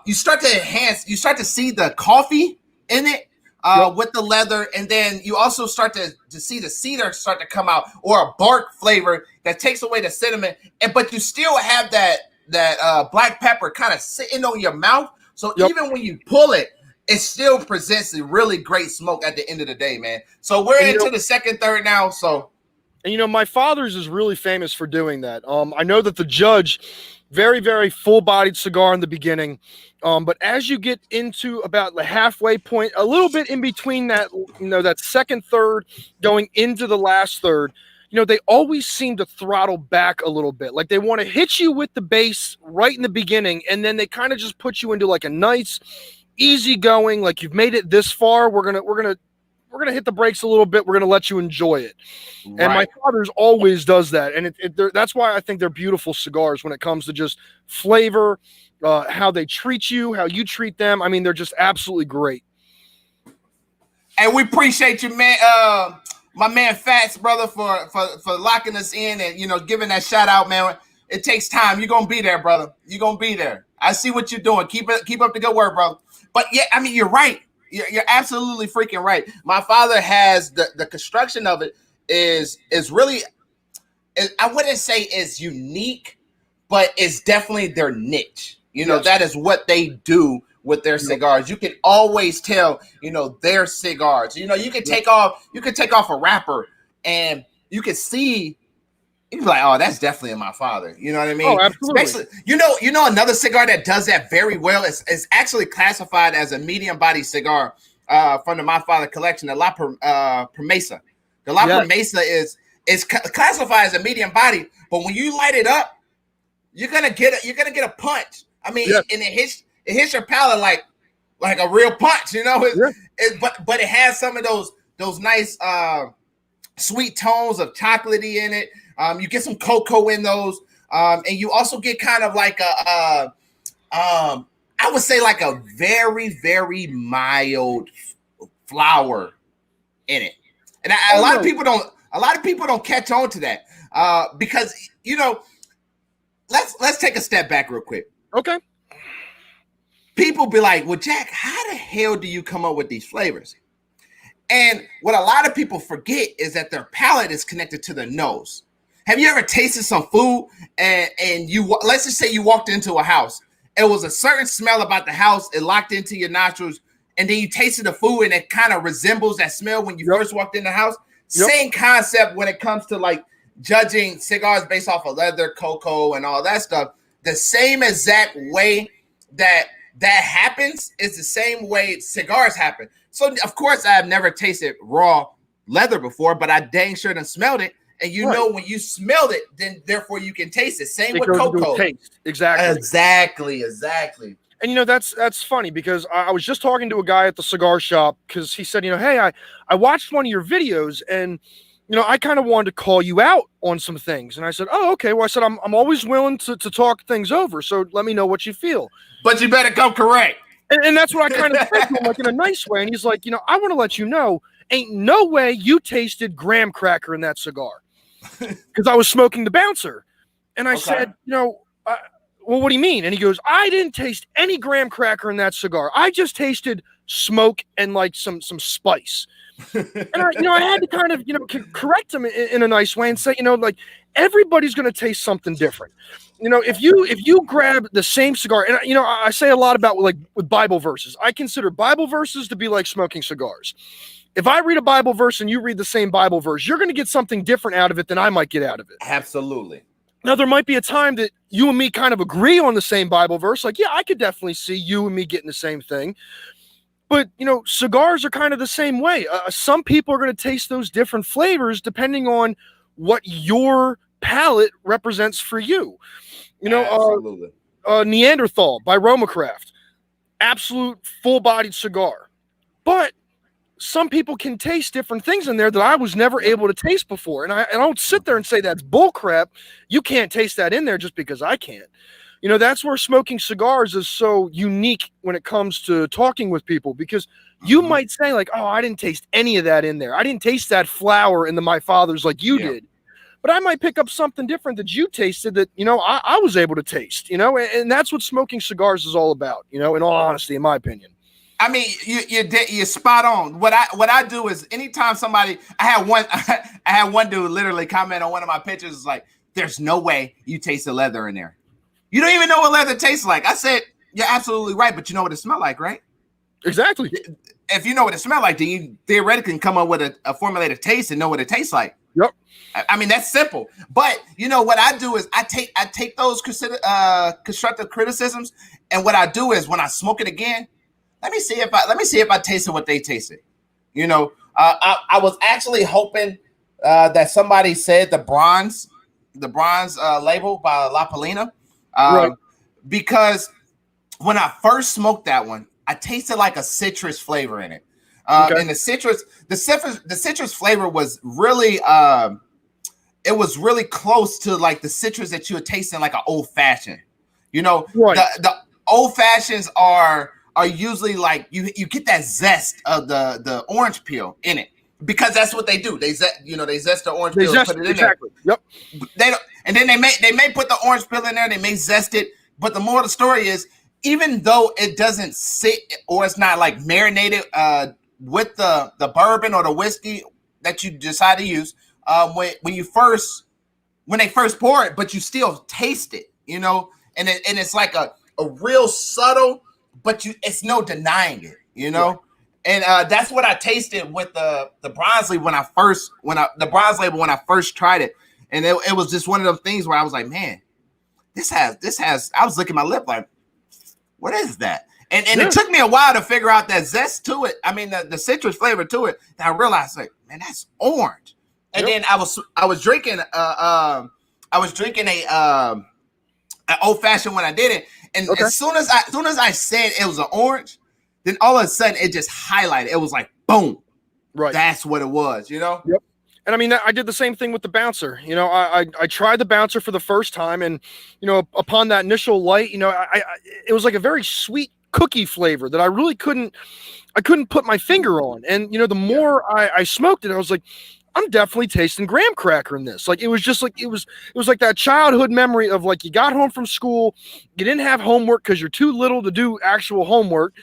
you start to see the coffee in it with the leather, and then you also start to see the cedar start to come out, or a bark flavor that takes away the cinnamon, but you still have that black pepper kind of sitting on your mouth. So even when you pull it, it still presents a really great smoke at the end of the day, man. So we're into the second third now. So, and you know, my father's is really famous for doing that. I know that the Judge, very, very full-bodied cigar in the beginning. But as you get into about the halfway point, a little bit in between that, you know, that second third going into the last third, you know, they always seem to throttle back a little bit. Like they want to hit you with the bass right in the beginning, and then they kind of just put you into like a nice, easy going, like you've made it this far. We're gonna hit the brakes a little bit. We're gonna let you enjoy it. Right. And my father's always does that, and that's why I think they're beautiful cigars when it comes to just flavor, how they treat you, how you treat them. I mean, they're just absolutely great. And we appreciate you, man. My man Fats, brother, for locking us in and, you know, giving that shout out, man. It takes time. You're gonna be there, brother. You're gonna be there. I see what you're doing. Keep up the good work, bro. But yeah, I mean, you're right. You're absolutely freaking right. My father has the construction of it is really, I wouldn't say is unique, but it's definitely their niche. You know, that is what they do with their cigars. You can always tell, you know, their cigars. You know, you can take off a wrapper and you can see, you can be like, oh, that's definitely my father. You know what I mean? Oh, absolutely. Especially, you know, another cigar that does that very well is actually classified as a medium body cigar from the My Father collection, the La Promesa. The La Promesa is classified as a medium body, but when you light it up, you're gonna get a punch. I mean, and it hits your palate like a real punch, you know. But it has some of those nice sweet tones of chocolatey in it. You get some cocoa in those, and you also get kind of like I would say like a very, very mild flower in it. And a lot of people don't catch on to that because, you know, let's take a step back real quick. Okay. People be like, well, Jack, how the hell do you come up with these flavors? And what a lot of people forget is that their palate is connected to their nose. Have you ever tasted some food and you, let's just say you walked into a house, it was a certain smell about the house, it locked into your nostrils, and then you tasted the food and it kind of resembles that smell when you first walked in the house? Same concept when it comes to like judging cigars based off of leather, cocoa, and all that stuff. The same exact way that happens is the same way cigars happen. So, of course, I've never tasted raw leather before, but I dang sure done smelled it. And you know when you smelled it, then therefore you can taste it. Same with cocoa. Taste. Exactly. And, you know, that's funny because I was just talking to a guy at the cigar shop because he said, you know, hey, I watched one of your videos and, you know, I kind of wanted to call you out on some things. And I said, oh, okay. Well, I said, I'm always willing to talk things over. So let me know what you feel. But you better come correct. And that's what I kind of said to him, like in a nice way. And he's like, you know, I want to let you know, ain't no way you tasted graham cracker in that cigar. Because I was smoking the bouncer. And I said, you know, well, what do you mean? And he goes, I didn't taste any graham cracker in that cigar. I just tasted smoke and like some spice. And I had to kind of, you know, correct him in a nice way and say, you know, like everybody's going to taste something different. You know, if you grab the same cigar, and you know, I say a lot about like with Bible verses. I consider Bible verses to be like smoking cigars. If I read a Bible verse and you read the same Bible verse, you're going to get something different out of it than I might get out of it. Absolutely. Now, there might be a time that you and me kind of agree on the same Bible verse. Like, yeah, I could definitely see you and me getting the same thing. But, you know, cigars are kind of the same way. Some people are going to taste those different flavors depending on what your palate represents for you. You know, Neanderthal by Romacraft. Absolute full-bodied cigar. But some people can taste different things in there that I was never able to taste before. And I don't sit there and say that's bullcrap. You can't taste that in there just because I can't. You know, that's where smoking cigars is so unique when it comes to talking with people, because you might say like, oh, I didn't taste any of that in there. I didn't taste that flower in my father's like you did. But I might pick up something different that you tasted that, you know, I was able to taste, you know, and that's what smoking cigars is all about, you know, in all honesty, in my opinion. I mean, you're spot on. What I do is anytime somebody, I had one dude literally comment on one of my pictures, is like, there's no way you taste the leather in there. You don't even know what leather tastes like. I said, you're absolutely right, but you know what it smells like, right? Exactly. If you know what it smells like, then you theoretically can come up with a formulated taste and know what it tastes like. Yep. I mean, that's simple. But you know what I do is I take those constructive criticisms, and what I do is when I smoke it again, let me see if I tasted what they tasted. You know, I was actually hoping that somebody said the bronze label by La Palina, because when I first smoked that one, I tasted like a citrus flavor in it, and the citrus flavor was really it was really close to like the citrus that you would taste in like an old fashioned. You know, the old fashions are usually like you get that zest of the orange peel in it, because that's what they do. They zest the orange peel and put it in there. Yep. They don't, and then they may put the orange peel in there. They may zest it, but the moral of the story is, even though it doesn't sit or it's not like marinated with the bourbon or the whiskey that you decide to use, when they first pour it, but you still taste it, you know, and it's like a real subtle, but it's no denying it, you know. And that's what I tasted with the bronze label when I first tried it, and it was just one of those things where I was like, man, this has. I was licking my lip like, what is that? And it took me a while to figure out that zest to it. I mean, the citrus flavor to it. And I realized, like, man, that's orange. And then I was drinking an old fashioned when I did it. And as soon as I said it was an orange, then all of a sudden it just highlighted. It was like, boom. Right. That's what it was, you know? Yep. And I mean, I did the same thing with the bouncer. You know, I tried the bouncer for the first time, and, you know, upon that initial light, you know, it was like a very sweet cookie flavor that I really couldn't put my finger on. And, you know, the more I smoked it, I was like, I'm definitely tasting graham cracker in this. Like, it was just like, it was like that childhood memory of like, you got home from school, you didn't have homework because you're too little to do actual homework.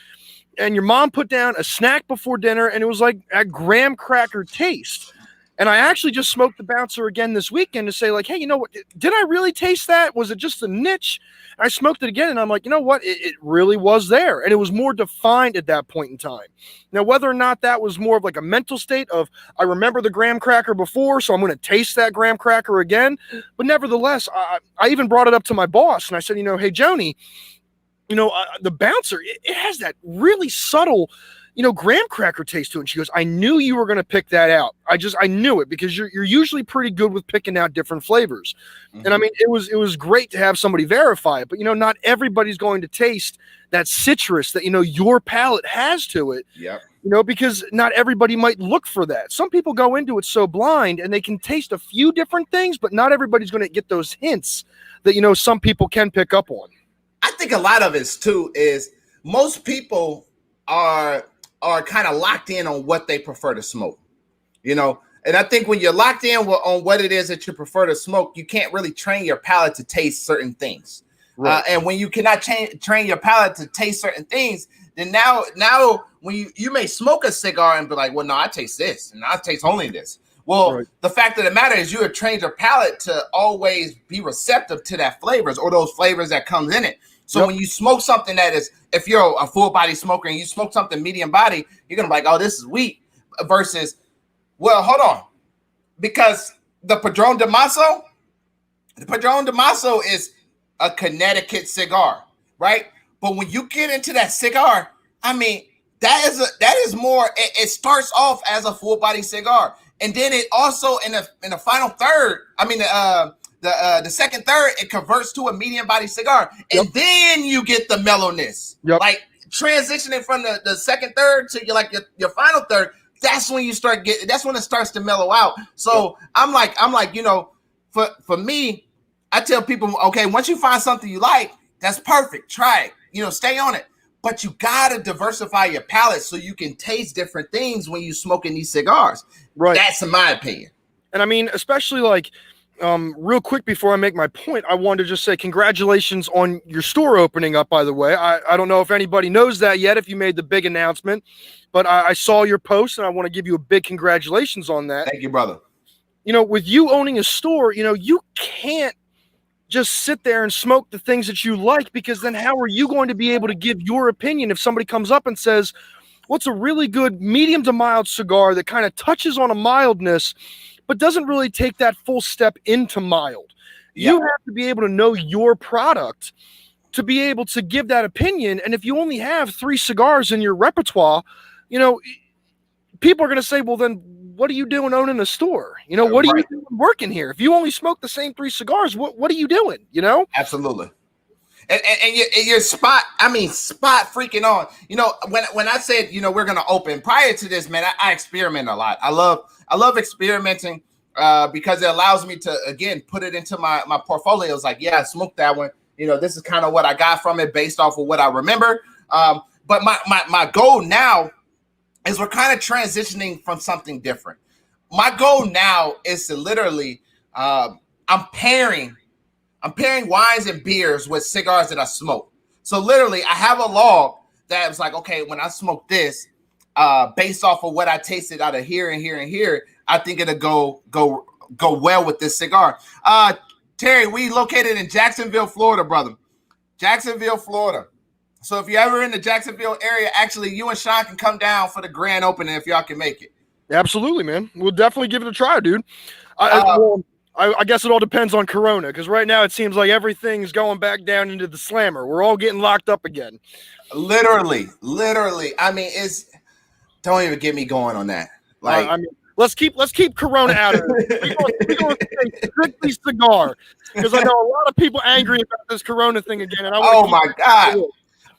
and your mom put down a snack before dinner, and it was like a graham cracker taste. And I actually just smoked the bouncer again this weekend to say, like, hey, you know what? Did I really taste that? Was it just a niche? And I smoked it again, and I'm like, you know what? It really was there. And it was more defined at that point in time. Now, whether or not that was more of like a mental state of, I remember the graham cracker before, so I'm going to taste that graham cracker again. But nevertheless, I even brought it up to my boss, and I said, you know, hey, Joni, you know, the bouncer, it has that really subtle, you know, graham cracker taste to it. And she goes, I knew you were going to pick that out. I knew it, because you're usually pretty good with picking out different flavors. Mm-hmm. And I mean, it was great to have somebody verify it, but you know, not everybody's going to taste that citrus that, you know, your palate has to it. Yeah. You know, because not everybody might look for that. Some people go into it so blind and they can taste a few different things, but not everybody's going to get those hints that, you know, some people can pick up on. I think a lot of it too is most people are kind of locked in on what they prefer to smoke, you know. And I think when you're locked in on what it is that you prefer to smoke, you can't really train your palate to taste certain things. Right. And when you cannot train your palate to taste certain things, then now when you may smoke a cigar and be like, well, no, I taste this and I taste only this. Well, right. The fact of the matter is you have trained your palate to always be receptive to that flavors or those flavors that comes in it. So when you smoke something that is, if you're a full body smoker and you smoke something medium body, you're going to be like, oh, this is weak versus, well, hold on. Because the Padron de Maso is a Connecticut cigar, right? But when you get into that cigar, I mean, that is more, it starts off as a full body cigar. And then it also in the final third, I mean, the second third, it converts to a medium body cigar. And then you get the mellowness. Like transitioning from the second third to your final third, that's when you start that's when it starts to mellow out. So I'm like, you know, for me, I tell people, okay, once you find something you like, that's perfect. Try it, you know, stay on it. But you gotta diversify your palate so you can taste different things when you smoking these cigars. Right. That's in my opinion. And I mean, especially like, real quick before I make my point, I wanted to just say congratulations on your store opening up, by the way. I don't know if anybody knows that yet, if you made the big announcement, but I saw your post and I want to give you a big congratulations on that. Thank you, brother. You know, with you owning a store, you know, you can't just sit there and smoke the things that you like, because then how are you going to be able to give your opinion if somebody comes up and says, what's a really good medium to mild cigar that kind of touches on a mildness but doesn't really take that full step into mild? You have to be able to know your product to be able to give that opinion. And if you only have 3 cigars in your repertoire, you know, people are going to say, well, then what are you doing owning a store? You know, what are you doing working here? If you only smoke the same 3 cigars, what are you doing? You know? Absolutely. And your spot freaking on. You know, when I said, you know, we're going to open prior to this, man, I experiment a lot. I love experimenting because it allows me to, again, put it into my portfolio. It's like, yeah, I smoked that one. You know, this is kind of what I got from it based off of what I remember. But my goal now is we're kind of transitioning from something different. My goal now is to literally, I'm pairing wines and beers with cigars that I smoke. So literally, I have a log that was like, okay, when I smoke this, based off of what I tasted out of here and here and here, I think it'll go well with this cigar. Terry, we located in Jacksonville, Florida, brother. Jacksonville, Florida. So if you're ever in the Jacksonville area, actually, you and Shaun can come down for the grand opening if y'all can make it. Absolutely, man. We'll definitely give it a try, dude. I guess it all depends on Corona, because right now it seems like everything's going back down into the slammer. We're all getting locked up again. Literally. I mean, don't even get me going on that. Like, I mean, let's keep Corona out of it. We're going to stay strictly cigar, because I know a lot of people angry about this Corona thing again. And my God.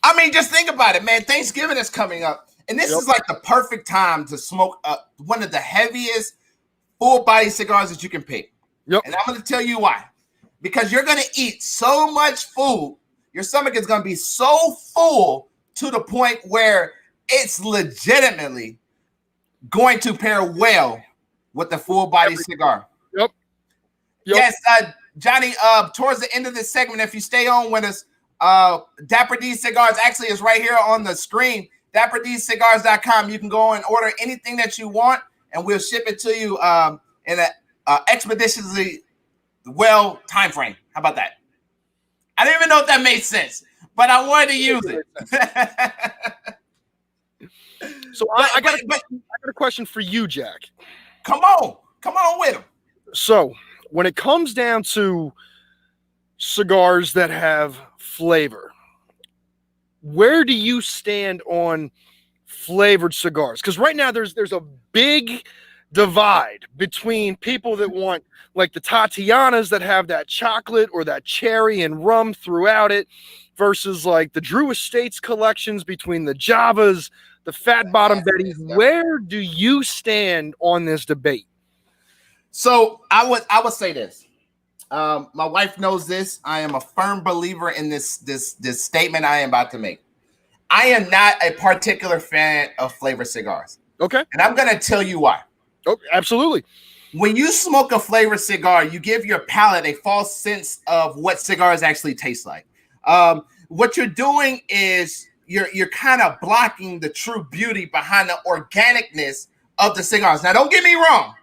I mean, just think about it, man. Thanksgiving is coming up, and this is like the perfect time to smoke one of the heaviest full body cigars that you can pick. Yep. And I'm going to tell you why. Because you're going to eat so much food, your stomach is going to be so full to the point where it's legitimately going to pair well with the full body cigar. Yep. Yes, Johnny, towards the end of this segment, if you stay on with us, Dapper D Cigars actually is right here on the screen. DapperDCigars.com. You can go and order anything that you want, and we'll ship it to you in an expeditiously well time frame. How about that? I don't even know if that made sense, but I wanted to use it. So I got a question for you, Jack. Come on with them. So when it comes down to cigars that have flavor, where do you stand on flavored cigars? Because right now there's a big divide between people that want like the Tatianas that have that chocolate or that cherry and rum throughout it versus like the Drew Estates collections, between the Javas, the Fat Bottom Betties. Where do you stand on this debate? So I would say this. My wife knows this. I am a firm believer in this statement I am about to make. I am not a particular fan of flavored cigars. Okay. And I'm going to tell you why. Oh, absolutely. When you smoke a flavored cigar, you give your palate a false sense of what cigars actually taste like. What you're doing is you're kind of blocking the true beauty behind the organicness of the cigars. Now, don't get me wrong.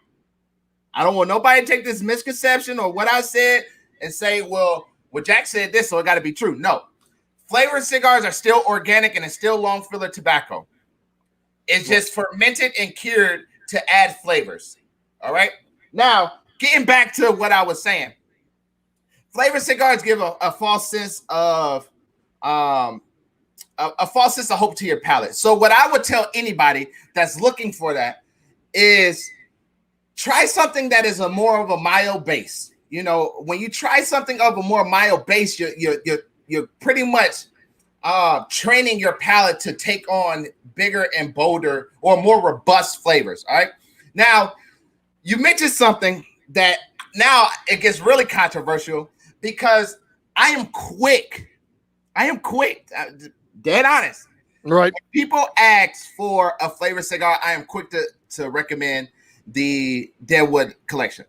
I don't want nobody to take this misconception or what I said and say, well, Jack said this, so it got to be true. No. Flavored cigars are still organic and it's still long filler tobacco. It's just fermented and cured to add flavors. All right. Now, getting back to what I was saying, flavored cigars give a false sense of hope to your palate. So what I would tell anybody that's looking for that is try something that is more of a mild base. You know, when you try something of a more mild base, you're pretty much training your palate to take on bigger and bolder or more robust flavors. All right. Now, you mentioned something that now it gets really controversial because I am quick, dead honest. Right. When people ask for a flavored cigar, I am quick to recommend the Deadwood collection.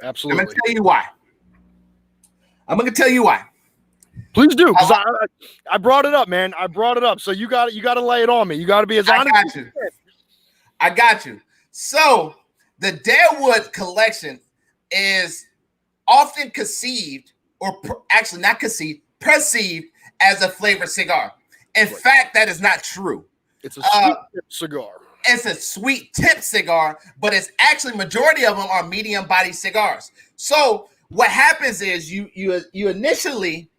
Absolutely. I'm going to tell you why. Please do, because I brought it up, man. I brought it up. So you got to lay it on me. You got to be as honest as you can. I got you. So the Deadwood collection is often conceived, or actually not conceived, perceived as a flavored cigar. In fact, that is not true. It's a sweet tip cigar. It's a sweet tip cigar, but it's actually majority of them are medium body cigars. So what happens is you initially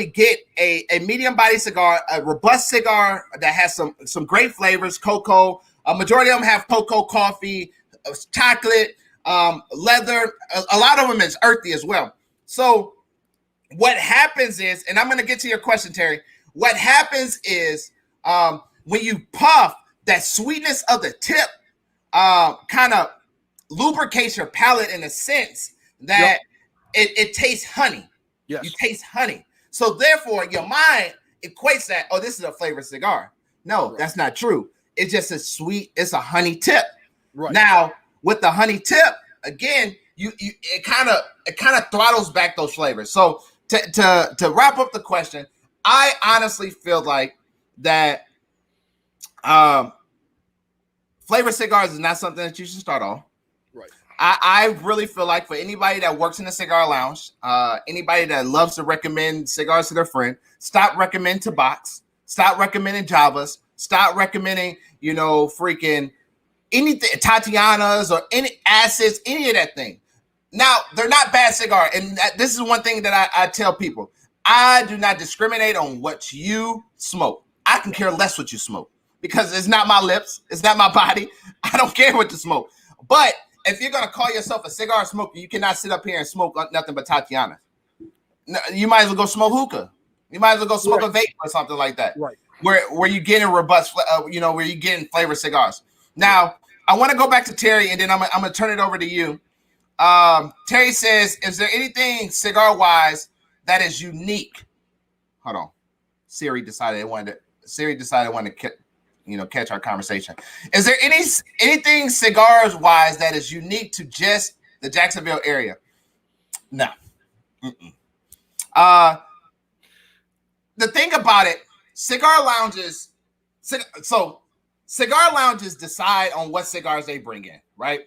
get a medium body cigar, a robust cigar that has some great flavors, cocoa. A majority of them have cocoa, coffee, chocolate, leather. A lot of them is earthy as well. So what happens is, and I'm going to get to your question, Terry. What happens is when you puff, that sweetness of the tip kind of lubricates your palate in a sense that it tastes honey. Yes. You taste honey. So therefore, your mind equates that, oh, this is a flavored cigar. No, that's not true. It's just a sweet, it's a honey tip. Right. Now, with the honey tip, again, it kind of throttles back those flavors. So to wrap up the question, I honestly feel like that flavored cigars is not something that you should start on. Right. I really feel like for anybody that works in a cigar lounge, anybody that loves to recommend cigars to their friend, stop recommending Tabacs, stop recommending Javas, stop recommending, freaking anything, Tatianas or any acids, any of that thing. Now, they're not bad cigar. And this is one thing that I tell people. I do not discriminate on what you smoke. I can care less what you smoke because it's not my lips. It's not my body. I don't care what you smoke. But if you're going to call yourself a cigar smoker, you cannot sit up here and smoke nothing but Tatiana. You might as well go smoke hookah. You might as well go smoke a vape or something like that. Right. Where you're getting robust, where you're getting flavored cigars. Now, I want to go back to Terry, and then I'm going to turn it over to you. Terry says, is there anything cigar-wise that is unique? Hold on. Siri decided it wanted to catch our conversation. Is there anything cigars-wise that is unique to just the Jacksonville area? No. The thing about it, cigar lounges So cigar lounges decide on what cigars they bring in, right?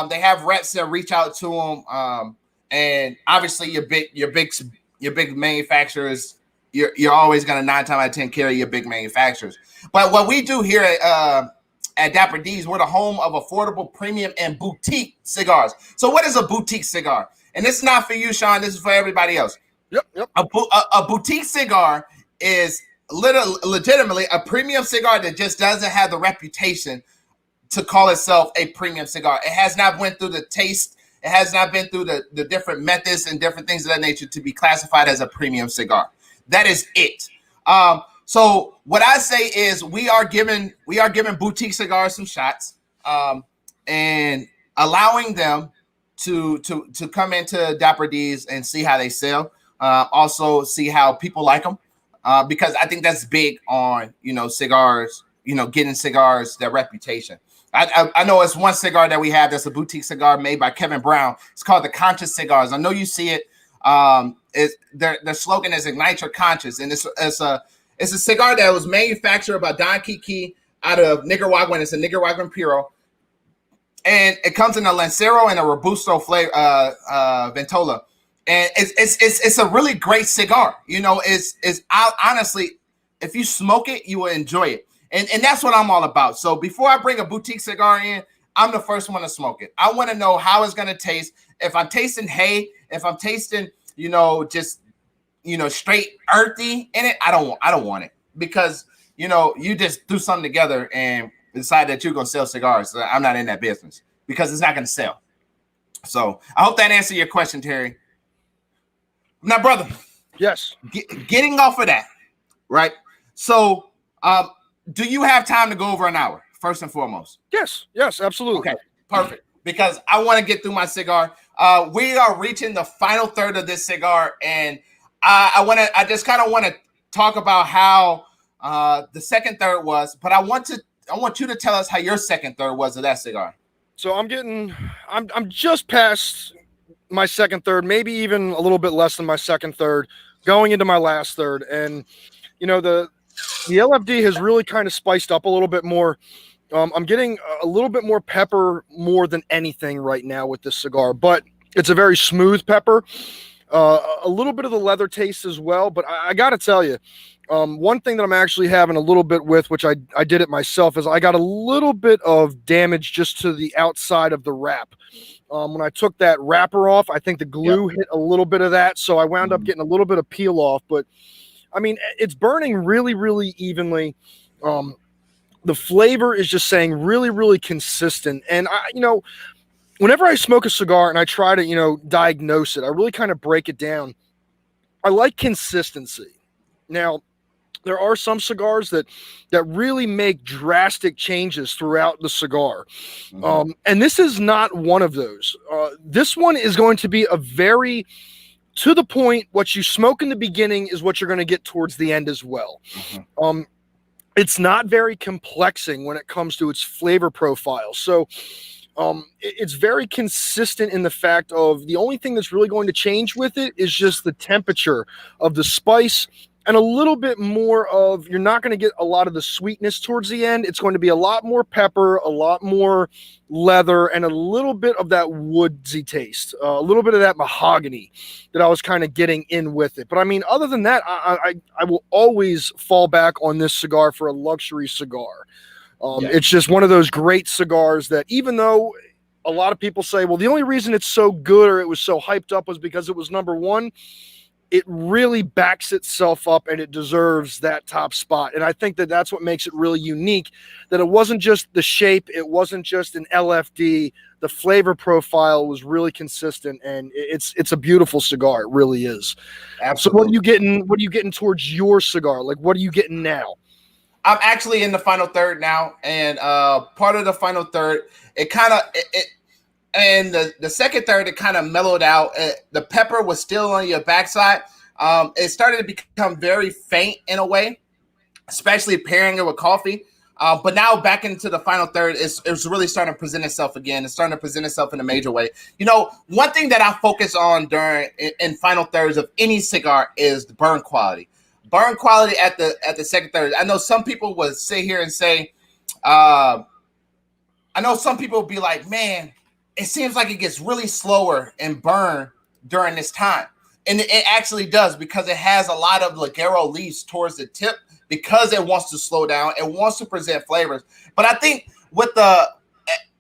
They have reps that reach out to them, and obviously your big manufacturers. You're always going to 9 times out of 10 carry your big manufacturers. But what we do here at Dapper D's, we're the home of affordable, premium, and boutique cigars. So what is a boutique cigar? And this is not for you, Shaun. This is for everybody else. Yep. A boutique cigar is legitimately a premium cigar that just doesn't have the reputation to call itself a premium cigar. It has not went through the taste. It has not been through the different methods and different things of that nature to be classified as a premium cigar. That is it. So what I say is we are giving boutique cigars some shots, and allowing them to come into Dapper D's and see how they sell. Also see how people like them, because I think that's big on cigars. Getting cigars, their reputation. I know it's one cigar that we have that's a boutique cigar made by Kevin Brown. It's called the Conscious Cigars. I know you see it. Their slogan is Ignite Your Conscious, and it's a cigar that was manufactured by Don Kiki out of Nicaraguan. It's a Nicaraguan Puro, and it comes in a Lancero and a Robusto flavor, Ventola, and it's a really great cigar. Honestly, if you smoke it, you will enjoy it, and that's what I'm all about. So before I bring a boutique cigar in, I'm the first one to smoke it. I want to know how it's going to taste. If I'm tasting hay, if I'm tasting, just, straight earthy in it, I don't want it, because, you just threw something together and decide that you're going to sell cigars. So I'm not in that business, because it's not going to sell. So I hope that answered your question, Terry. Now, brother. Yes. Getting off of that, right? So, do you have time to go over an hour, first and foremost? Yes, absolutely. Okay, perfect. Because I want to get through my cigar. We are reaching the final third of this cigar, and I just kind of want to talk about how the second third was, but I want you to tell us how your second third was of that cigar. So I'm just past my second third, maybe even a little bit less than my second third, going into my last third, and the LFD has really kind of spiced up a little bit more. I'm getting a little bit more pepper more than anything right now with this cigar, but it's a very smooth pepper. A little bit of the leather taste as well, but I got to tell you, one thing that I'm actually having a little bit with, which I did it myself, is I got a little bit of damage just to the outside of the wrap. When I took that wrapper off, I think the glue hit a little bit of that, so I wound up getting a little bit of peel off, but I mean, it's burning really, really evenly. The flavor is just saying really, really consistent. And whenever I smoke a cigar and I try to, diagnose it, I really kind of break it down. I like consistency. Now, there are some cigars that really make drastic changes throughout the cigar. And this is not one of those. This one is going to be a very to the point. What you smoke in the beginning is what you're going to get towards the end as well. It's not very complexing when it comes to its flavor profile. So it's very consistent in the fact of the only thing that's really going to change with it is just the temperature of the spice, and a little bit more of, you're not going to get a lot of the sweetness towards the end. It's going to be a lot more pepper, a lot more leather, and a little bit of that woodsy taste, a little bit of that mahogany that I was kind of getting in with it. But I mean, other than that, I will always fall back on this cigar for a luxury cigar. It's just one of those great cigars that, even though a lot of people say, well, the only reason it's so good or it was so hyped up was because it was number one, it really backs itself up and it deserves that top spot. And I think that that's what makes it really unique, that it wasn't just the shape, it wasn't just an LFD. The flavor profile was really consistent, and it's a beautiful cigar. It really is. Absolutely. So what are you getting towards your cigar? Like, what are you getting now? I'm actually in the final third now, and part of the final third, and the second third, it kind of mellowed out. The pepper was still on your backside. It started to become very faint in a way, especially pairing it with coffee. But now back into the final third, it's really starting to present itself again. It's starting to present itself in a major way. One thing that I focus on in final thirds of any cigar is the burn quality. burn quality at the second third. I know some people would sit here and say, I know some people will be like, man, it seems like it gets really slower and burn during this time. And it actually does, because it has a lot of ligero leaves towards the tip, because it wants to slow down. It wants to present flavors. But I think with the,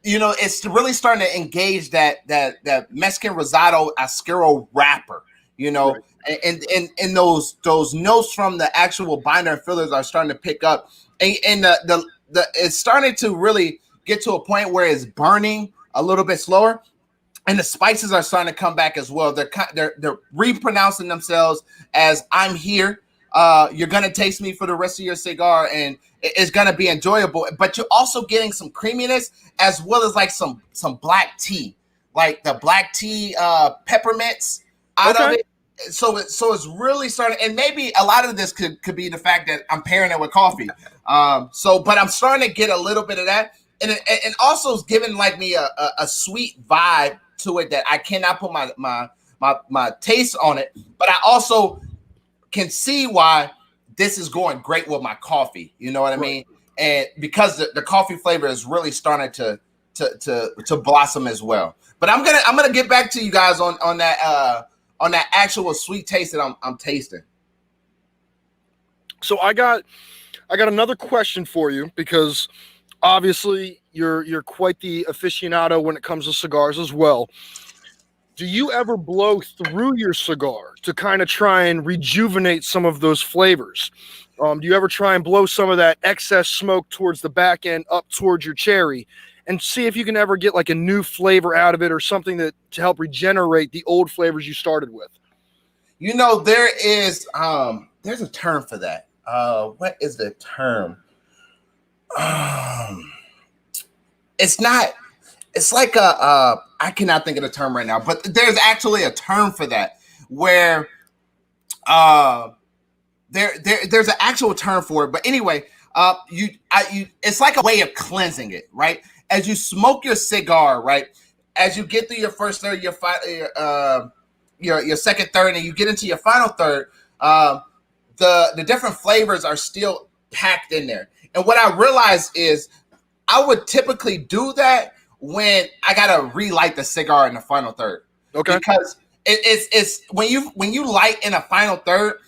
it's really starting to engage that Mexican Rosado Ascuro wrapper, right. and those notes from the actual binder and fillers are starting to pick up. And the it's starting to really get to a point where it's burning a little bit slower, and the spices are starting to come back as well. They're repronouncing themselves as "I'm here." You're gonna taste me for the rest of your cigar, and it's gonna be enjoyable. But you're also getting some creaminess, as well as like some black tea, like the black tea peppermints out of it. So it's really starting, and maybe a lot of this could be the fact that I'm pairing it with coffee. But I'm starting to get a little bit of that. And it also is giving like me a sweet vibe to it that I cannot put my taste on it, but I also can see why this is going great with my coffee. You know what I mean? And because the coffee flavor is really starting to blossom as well. But I'm gonna get back to you guys on that actual sweet taste that I'm tasting. So I got another question for you, because obviously you're quite the aficionado when it comes to cigars as well. Do you ever blow through your cigar to kind of try and rejuvenate some of those flavors? Do you ever try and blow some of that excess smoke towards the back end up towards your cherry, and see if you can ever get like a new flavor out of it, or something to help regenerate the old flavors you started with? There is there's a term for that. What is the term? It's like I cannot think of the term right now, but there's actually a term for that, where there's an actual term for it. But anyway, it's like a way of cleansing it, right? As you smoke your cigar, right? As you get through your first third, your second third, and you get into your final third, the different flavors are still packed in there. And what I realized is I would typically do that when I gotta relight the cigar in the final third. Okay. Because it's when you light in a final third,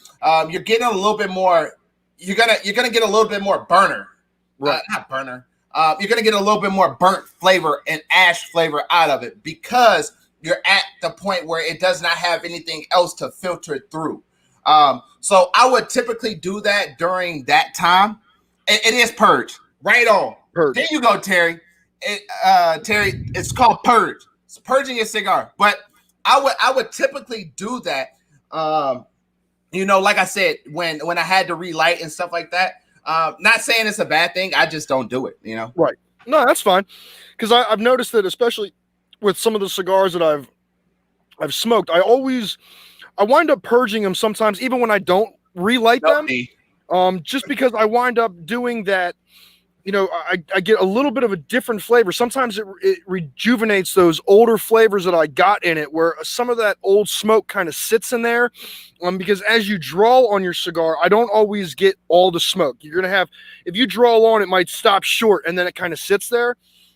you're getting a little bit more. You're gonna get a little bit more burner, right? Not burner. You're gonna get a little bit more burnt flavor and ash flavor out of it, because you're at the point where it does not have anything else to filter through. So I would typically do that during that time. It is purge. Right on. Purge. There you go, Terry. Terry, it's called purge. It's purging your cigar. But I would typically do that. Like I said, when I had to relight and stuff like that. Not saying it's a bad thing. I just don't do it. Right. No, that's fine. Because I've noticed that, especially with some of the cigars that I've smoked, I wind up purging them sometimes, even when I don't relight them. Just because I wind up doing that, I get a little bit of a different flavor. Sometimes it rejuvenates those older flavors that I got in it, where some of that old smoke kind of sits in there. Because as you draw on your cigar, I don't always get all the smoke. You're going to have, if you draw on, it might stop short and then it kind of sits there.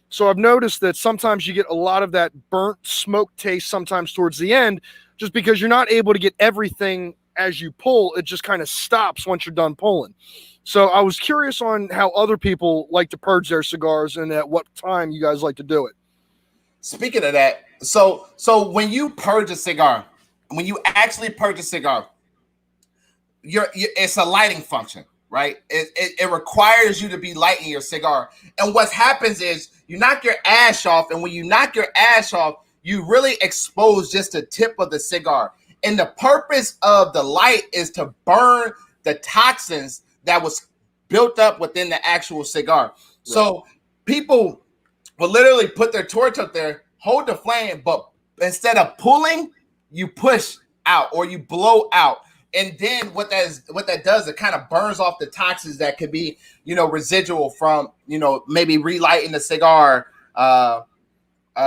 So I've noticed that sometimes you get a lot of that burnt smoke taste sometimes towards the end, just because you're not able to get everything as you pull. It just kind of stops once you're done pulling. So I was curious on how other people like to purge their cigars, and at what time you guys like to do it. Speaking of that, so when you purge a cigar, when you actually purge a cigar, it's a lighting function, right? It requires you to be lighting your cigar. And what happens is you knock your ash off, and when you knock your ash off, you really expose just the tip of the cigar. And the purpose of the light is to burn the toxins that was built up within the actual cigar. Right. So people will literally put their torch up there, hold the flame, but instead of pulling, you push out or you blow out. And then what that does, it kind of burns off the toxins that could be, residual from, maybe relighting the cigar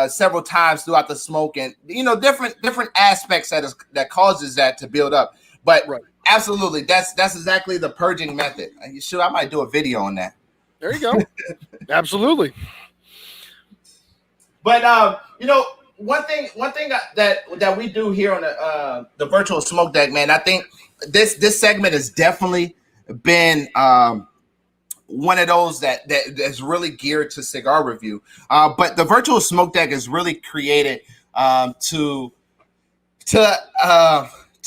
several times throughout the smoke, and different aspects that causes that to build up. But right. Absolutely. That's exactly the purging method. You sure I might do a video on that. There you go. Absolutely. But you know, one thing that we do here on the virtual smoke deck, man, I think this segment has definitely been one of those that's really geared to cigar review. But the virtual smoke deck is really created to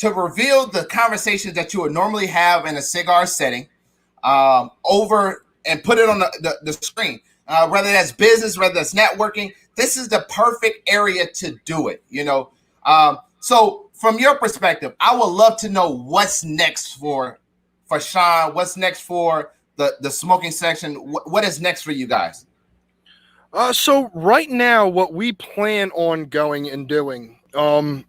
reveal the conversations that you would normally have in a cigar setting over and put it on the screen. Whether that's business, whether that's networking, this is the perfect area to do it, you know. So from your perspective, I would love to know what's next for Shaun, what's next for the smoking section. What is next for you guys? So right now, what we plan on going and doing, I'm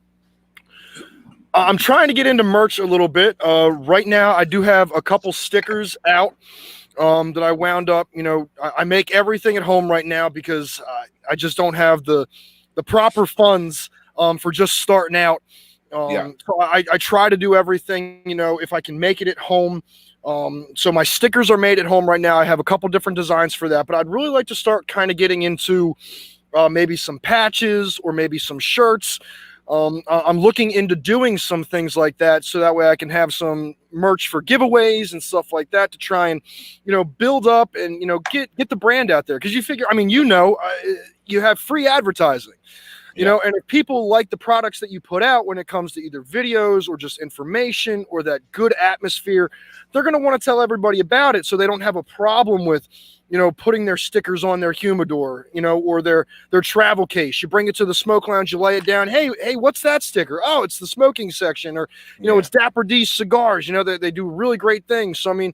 trying to get into merch a little bit. Right now, I do have a couple stickers out that I wound up. You know, I make everything at home right now because I just don't have the proper funds for just starting out. So I try to do everything, you know, if I can make it at home. So my stickers are made at home right now. I have a couple different designs for that, but I'd really like to start kind of getting into maybe some patches or maybe some shirts. I'm looking into doing some things like that so that way I can have some merch for giveaways and stuff like that to try and, you know, build up and, you know, get the brand out there. Because you figure, I mean, you know, you have free advertising. You know, and if people like the products that you put out when it comes to either videos or just information or that good atmosphere, they're going to want to tell everybody about it so they don't have a problem with, you know, putting their stickers on their humidor, you know, or their travel case. You bring it to the smoke lounge, you lay it down. Hey, what's that sticker? Oh, it's the smoking section. Or, you know, it's Dapper D's Cigars. You know, they do really great things. So, I mean,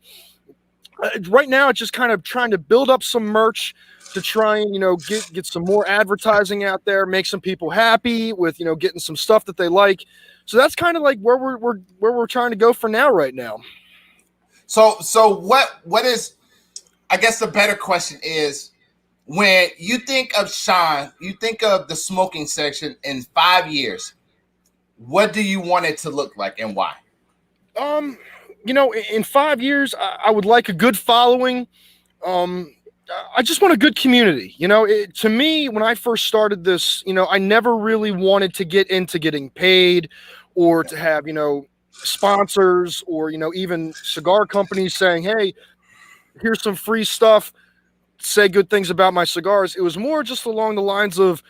right now it's just kind of trying to build up some merch to try and, you know, get some more advertising out there, make some people happy with, you know, getting some stuff that they like. So that's kind of like where we're trying to go for now right now. So what is, I guess the better question is, when you think of Shaun, you think of the smoking section in 5 years, what do you want it to look like and why? You know, in 5 years, I would like a good following. I just want a good community. You know, to me, when I first started this, you know, I never really wanted to get into getting paid or to have, you know, sponsors or, you know, even cigar companies saying, hey, here's some free stuff, say good things about my cigars. It was more just along the lines of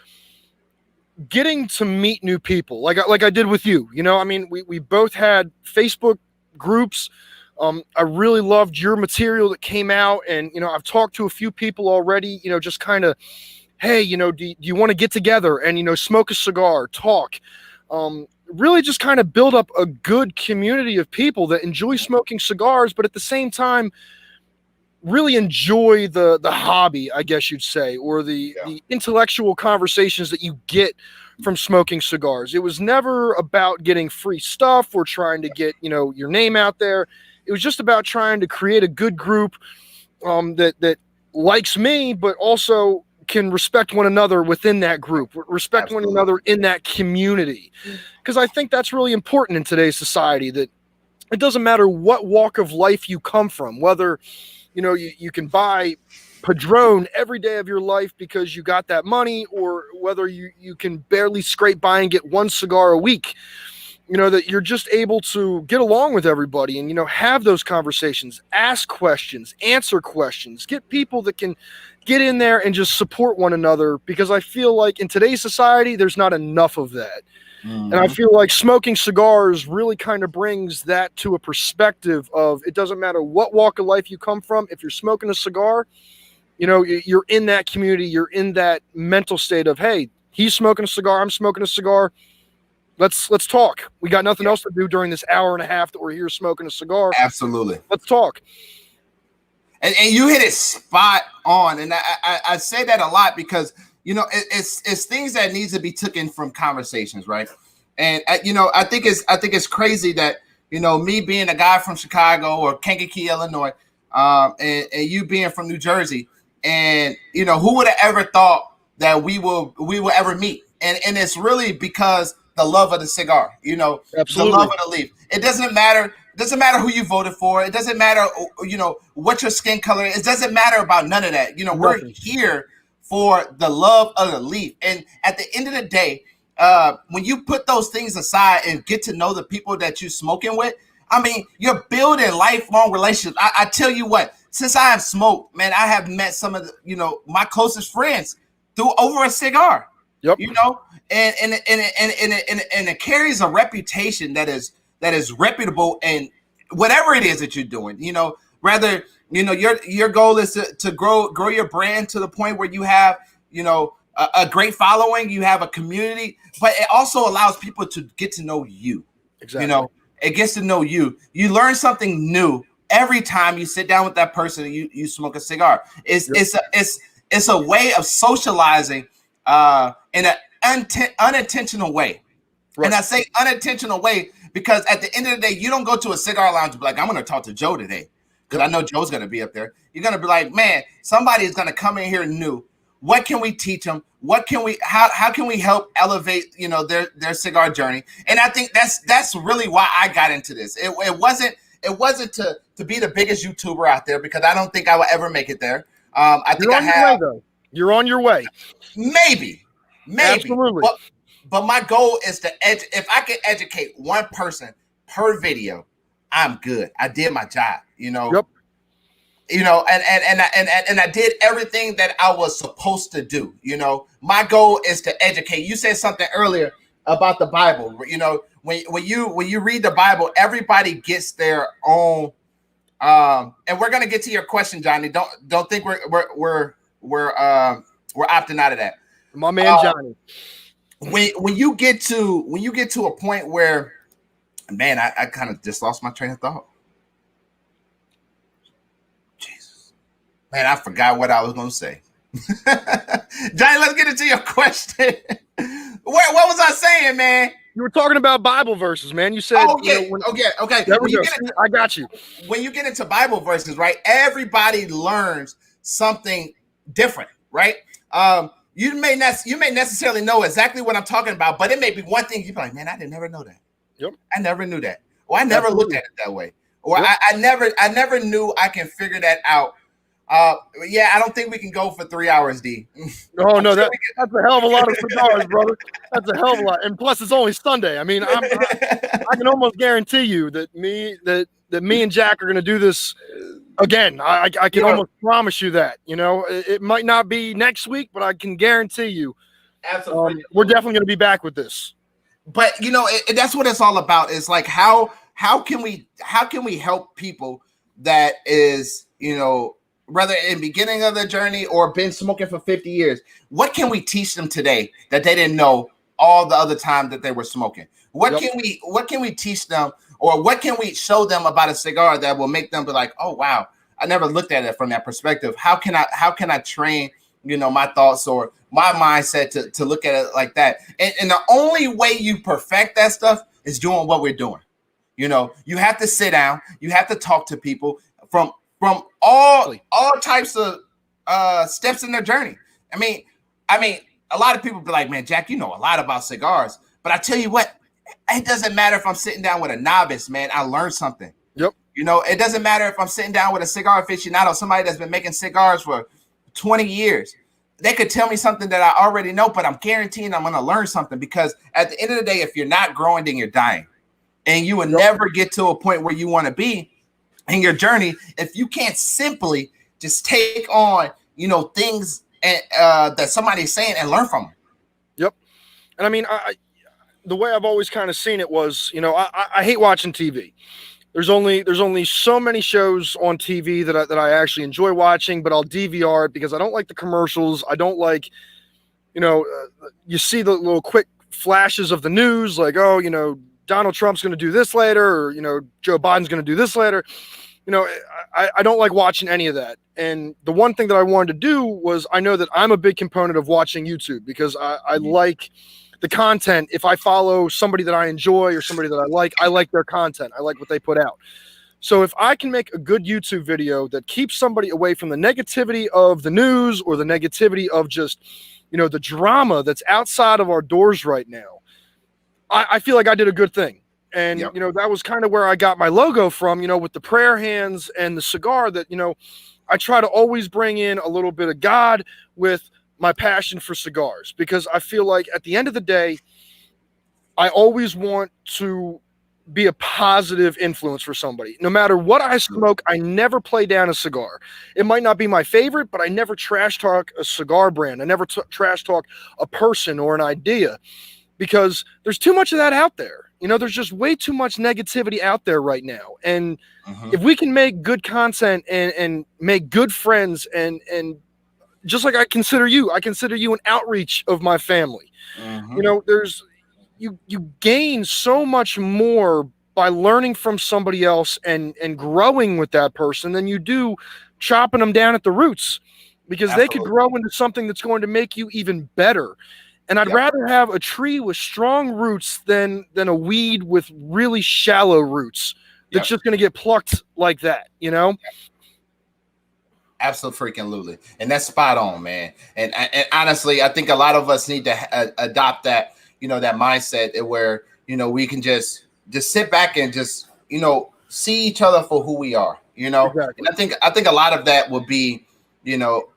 getting to meet new people, like I did with you. You know, I mean, we both had Facebook groups. I really loved your material that came out, and, you know, I've talked to a few people already, you know, just kind of, hey, you know, do you want to get together and, you know, smoke a cigar, talk, really just kind of build up a good community of people that enjoy smoking cigars, but at the same time, really enjoy the hobby, I guess you'd say, or the intellectual conversations that you get from smoking cigars. It was never about getting free stuff or trying to get, you know, your name out there. It was just about trying to create a good group that likes me, but also can respect one another within that group, respect one another in that community. Because I think that's really important in today's society, that it doesn't matter what walk of life you come from, whether, you know, you can buy Padron every day of your life because you got that money, or whether you can barely scrape by and get one cigar a week. You know, that you're just able to get along with everybody and, you know, have those conversations, ask questions, answer questions, get people that can get in there and just support one another, because I feel like in today's society, there's not enough of that. Mm-hmm. And I feel like smoking cigars really kind of brings that to a perspective of, it doesn't matter what walk of life you come from. If you're smoking a cigar, you know, you're in that community, you're in that mental state of, hey, he's smoking a cigar, I'm smoking a cigar. Let's talk. We got nothing else to do during this hour and a half that we're here smoking a cigar. Absolutely. Let's talk. And you hit it spot on. And I say that a lot because, you know, it's things that needs to be taken from conversations, right? And you know, I think it's crazy that, you know, me being a guy from Chicago or Kankakee, Illinois, and you being from New Jersey, and, you know, who would have ever thought that we will ever meet? And it's really because the love of the cigar, you know, Absolutely. The love of the leaf. It doesn't matter Doesn't matter who you voted for. It doesn't matter, what your skin color is. It doesn't matter about none of that. We're here for the love of the leaf. And at the end of the day, when you put those things aside and get to know the people that you're smoking with, I mean, you're building lifelong relationships. I tell you what, since I have smoked, man, I have met some of the, my closest friends through over a cigar. Yep. And it carries a reputation that is reputable in whatever it is that you're doing. Rather, your goal is to grow your brand to the point where you have, a great following, you have a community, but it also allows people to get to know you. Exactly. It gets to know you. You learn something new every time you sit down with that person and you smoke a cigar. It's a way of socializing in an unintentional way. Right. And I say unintentional way because at the end of the day, you don't go to a cigar lounge and be like, I'm going to talk to Joe today because I know Joe's going to be up there. You're going to be like, man, somebody is going to come in here new. What can we teach them? How can we help elevate, their cigar journey? And I think that's really why I got into this. It wasn't to be the biggest YouTuber out there because I don't think I will ever make it there. You're on your way. Maybe. Absolutely. But my goal is if I can educate one person per video, I'm good. I did my job, Yep. And I did everything that I was supposed to do. My goal is to educate. You said something earlier about the Bible. When you read the Bible, everybody gets their own. And we're gonna get to your question, Johnny. Don't think we're opting out of that. My man, Johnny. When you get to a point where, man, I kind of just lost my train of thought. Jesus, man, I forgot what I was going to say. Johnny, let's get into your question. What was I saying, man? You were talking about Bible verses, man. You said, okay. I got you. When you get into Bible verses, right? Everybody learns something different, right? You may necessarily know exactly what I'm talking about, but it may be one thing you're like, man, I didn't never know that. Yep. I never knew that. Or I never looked at it that way. Or yep. I never knew I can figure that out. Yeah, I don't think we can go for 3 hours, D. No, that's a hell of a lot of cigars, brother. That's a hell of a lot. And plus, it's only Sunday. I mean, I can almost guarantee you that me and Jack are going to do this again. I can almost promise you that. It might not be next week, but I can guarantee you, absolutely, we're definitely going to be back with this. But that's what it's all about. It's like how can we help people that is whether in beginning of their journey or been smoking for 50 years, what can we teach them today that they didn't know all the other time that they were smoking? What can we teach them, or what can we show them about a cigar that will make them be like, oh wow, I never looked at it from that perspective. How can I train, my thoughts or my mindset to look at it like that? And the only way you perfect that stuff is doing what we're doing. You have to sit down, you have to talk to people from all types of steps in their journey. I mean, a lot of people be like, man, Jack, you know a lot about cigars. But I tell you what, it doesn't matter if I'm sitting down with a novice, man. I learned something. Yep. It doesn't matter if I'm sitting down with a cigar aficionado, somebody that's been making cigars for 20 years. They could tell me something that I already know, but I'm guaranteeing I'm going to learn something, because at the end of the day, if you're not growing, then you're dying. And you will never get to a point where you want to be in your journey if you can't simply just take on, things that somebody's saying and learn from them. Yep. And I mean, the way I've always kind of seen it was, I hate watching TV. There's only so many shows on TV that I actually enjoy watching, but I'll DVR it because I don't like the commercials. I don't like, you see the little quick flashes of the news, like, oh, Donald Trump's going to do this later, or, Joe Biden's going to do this later. I don't like watching any of that. And the one thing that I wanted to do was, I know that I'm a big component of watching YouTube because I like the content. If I follow somebody that I enjoy or somebody that I like their content. I like what they put out. So if I can make a good YouTube video that keeps somebody away from the negativity of the news or the negativity of just, the drama that's outside of our doors right now, I feel like I did a good thing. And, Yep. you know, that was kind of where I got my logo from, you know, with the prayer hands and the cigar that, you know, I try to always bring in a little bit of God with my passion for cigars, because I feel like at the end of the day, I always want to be a positive influence for somebody. No matter what I smoke, I never play down a cigar. It might not be my favorite, but I never trash talk a cigar brand. I never trash talk a person or an idea, because there's too much of that out there. You know, there's just way too much negativity out there right now. And if we can make good content and make good friends, and just like I consider you an outreach of my family. You know, there's you gain so much more by learning from somebody else and growing with that person than you do chopping them down at the roots, because they could grow into something that's going to make you even better. And I'd rather have a tree with strong roots than a weed with really shallow roots that's just going to get plucked like that, you know? Absolutely. And that's spot on, man. And honestly, I think a lot of us need to adopt that, you know, that mindset where, you know, we can just sit back and just, you know, see each other for who we are, you know. Exactly. And I think a lot of that would be, you know,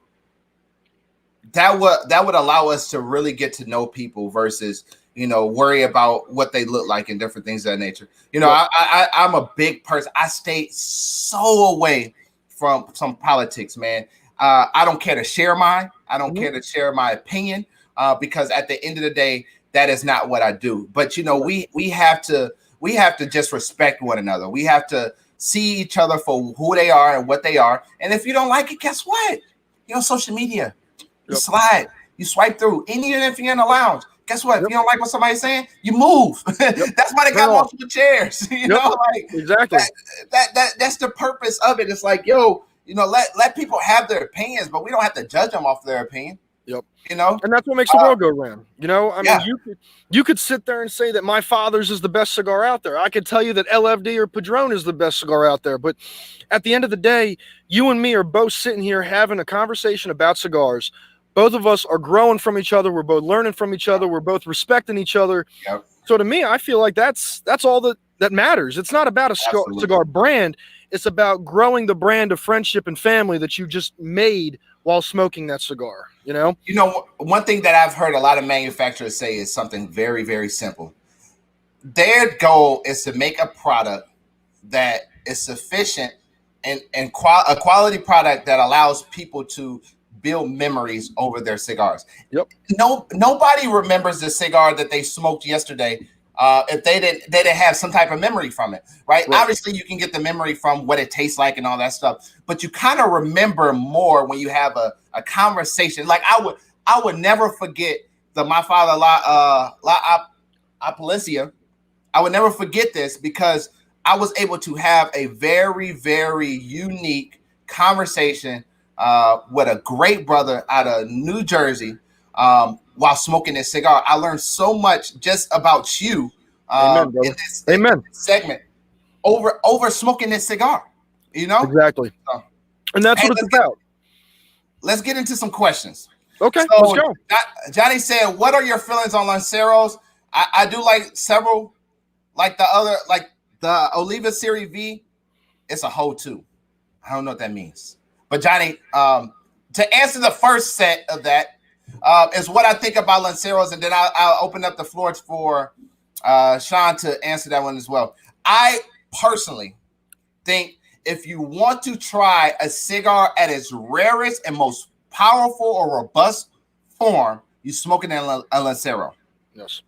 that would allow us to really get to know people versus, you know, worry about what they look like and different things of that nature. You know, I'm a big person. I stay so away from some politics, man. I don't care to share mine. I don't care to share my opinion, because at the end of the day, that is not what I do. But you know, we have to just respect one another. We have to see each other for who they are and what they are. And if you don't like it, guess what? You're on social media. You slide, you swipe through. Even if you're in the lounge, guess what? If you don't like what somebody's saying, you move. That's why they got multiple chairs. You know, like exactly. That's the purpose of it. It's like, yo, you know, let people have their opinions, but we don't have to judge them off their opinion. You know, and that's what makes the world go round. You know, I mean, you could sit there and say that my father's is the best cigar out there. I could tell you that LFD or Padron is the best cigar out there. But at the end of the day, you and me are both sitting here having a conversation about cigars. Both of us are growing from each other. We're both learning from each other. We're both respecting each other. So to me, I feel like that's all that matters. It's not about a cigar brand. It's about growing the brand of friendship and family that you just made while smoking that cigar. You know, one thing that I've heard a lot of manufacturers say is something very, very simple. Their goal is to make a product that is sufficient and a quality product that allows people to build memories over their cigars. Nobody remembers the cigar that they smoked yesterday if they didn't have some type of memory from it, right? Obviously, you can get the memory from what it tastes like and all that stuff, but you kind of remember more when you have a conversation. Like I would never forget my father La Apalicia. I would never forget this because I was able to have a very, very unique conversation with a great brother out of New Jersey while smoking this cigar. I learned so much just about you in this segment over smoking this cigar, you know? Exactly. And that's what it's about. Let's get into some questions. Okay, so let's go. Johnny said, what are your feelings on Lanceros? I do like several, like the Oliva Series V. It's a hoe too. I don't know what that means. But Johnny, to answer the first set of that is what I think about Lanceros, and then I'll open up the floor for Shaun to answer that one as well. I personally think if you want to try a cigar at its rarest and most powerful or robust form, you smoke it in a Lancero. Yes.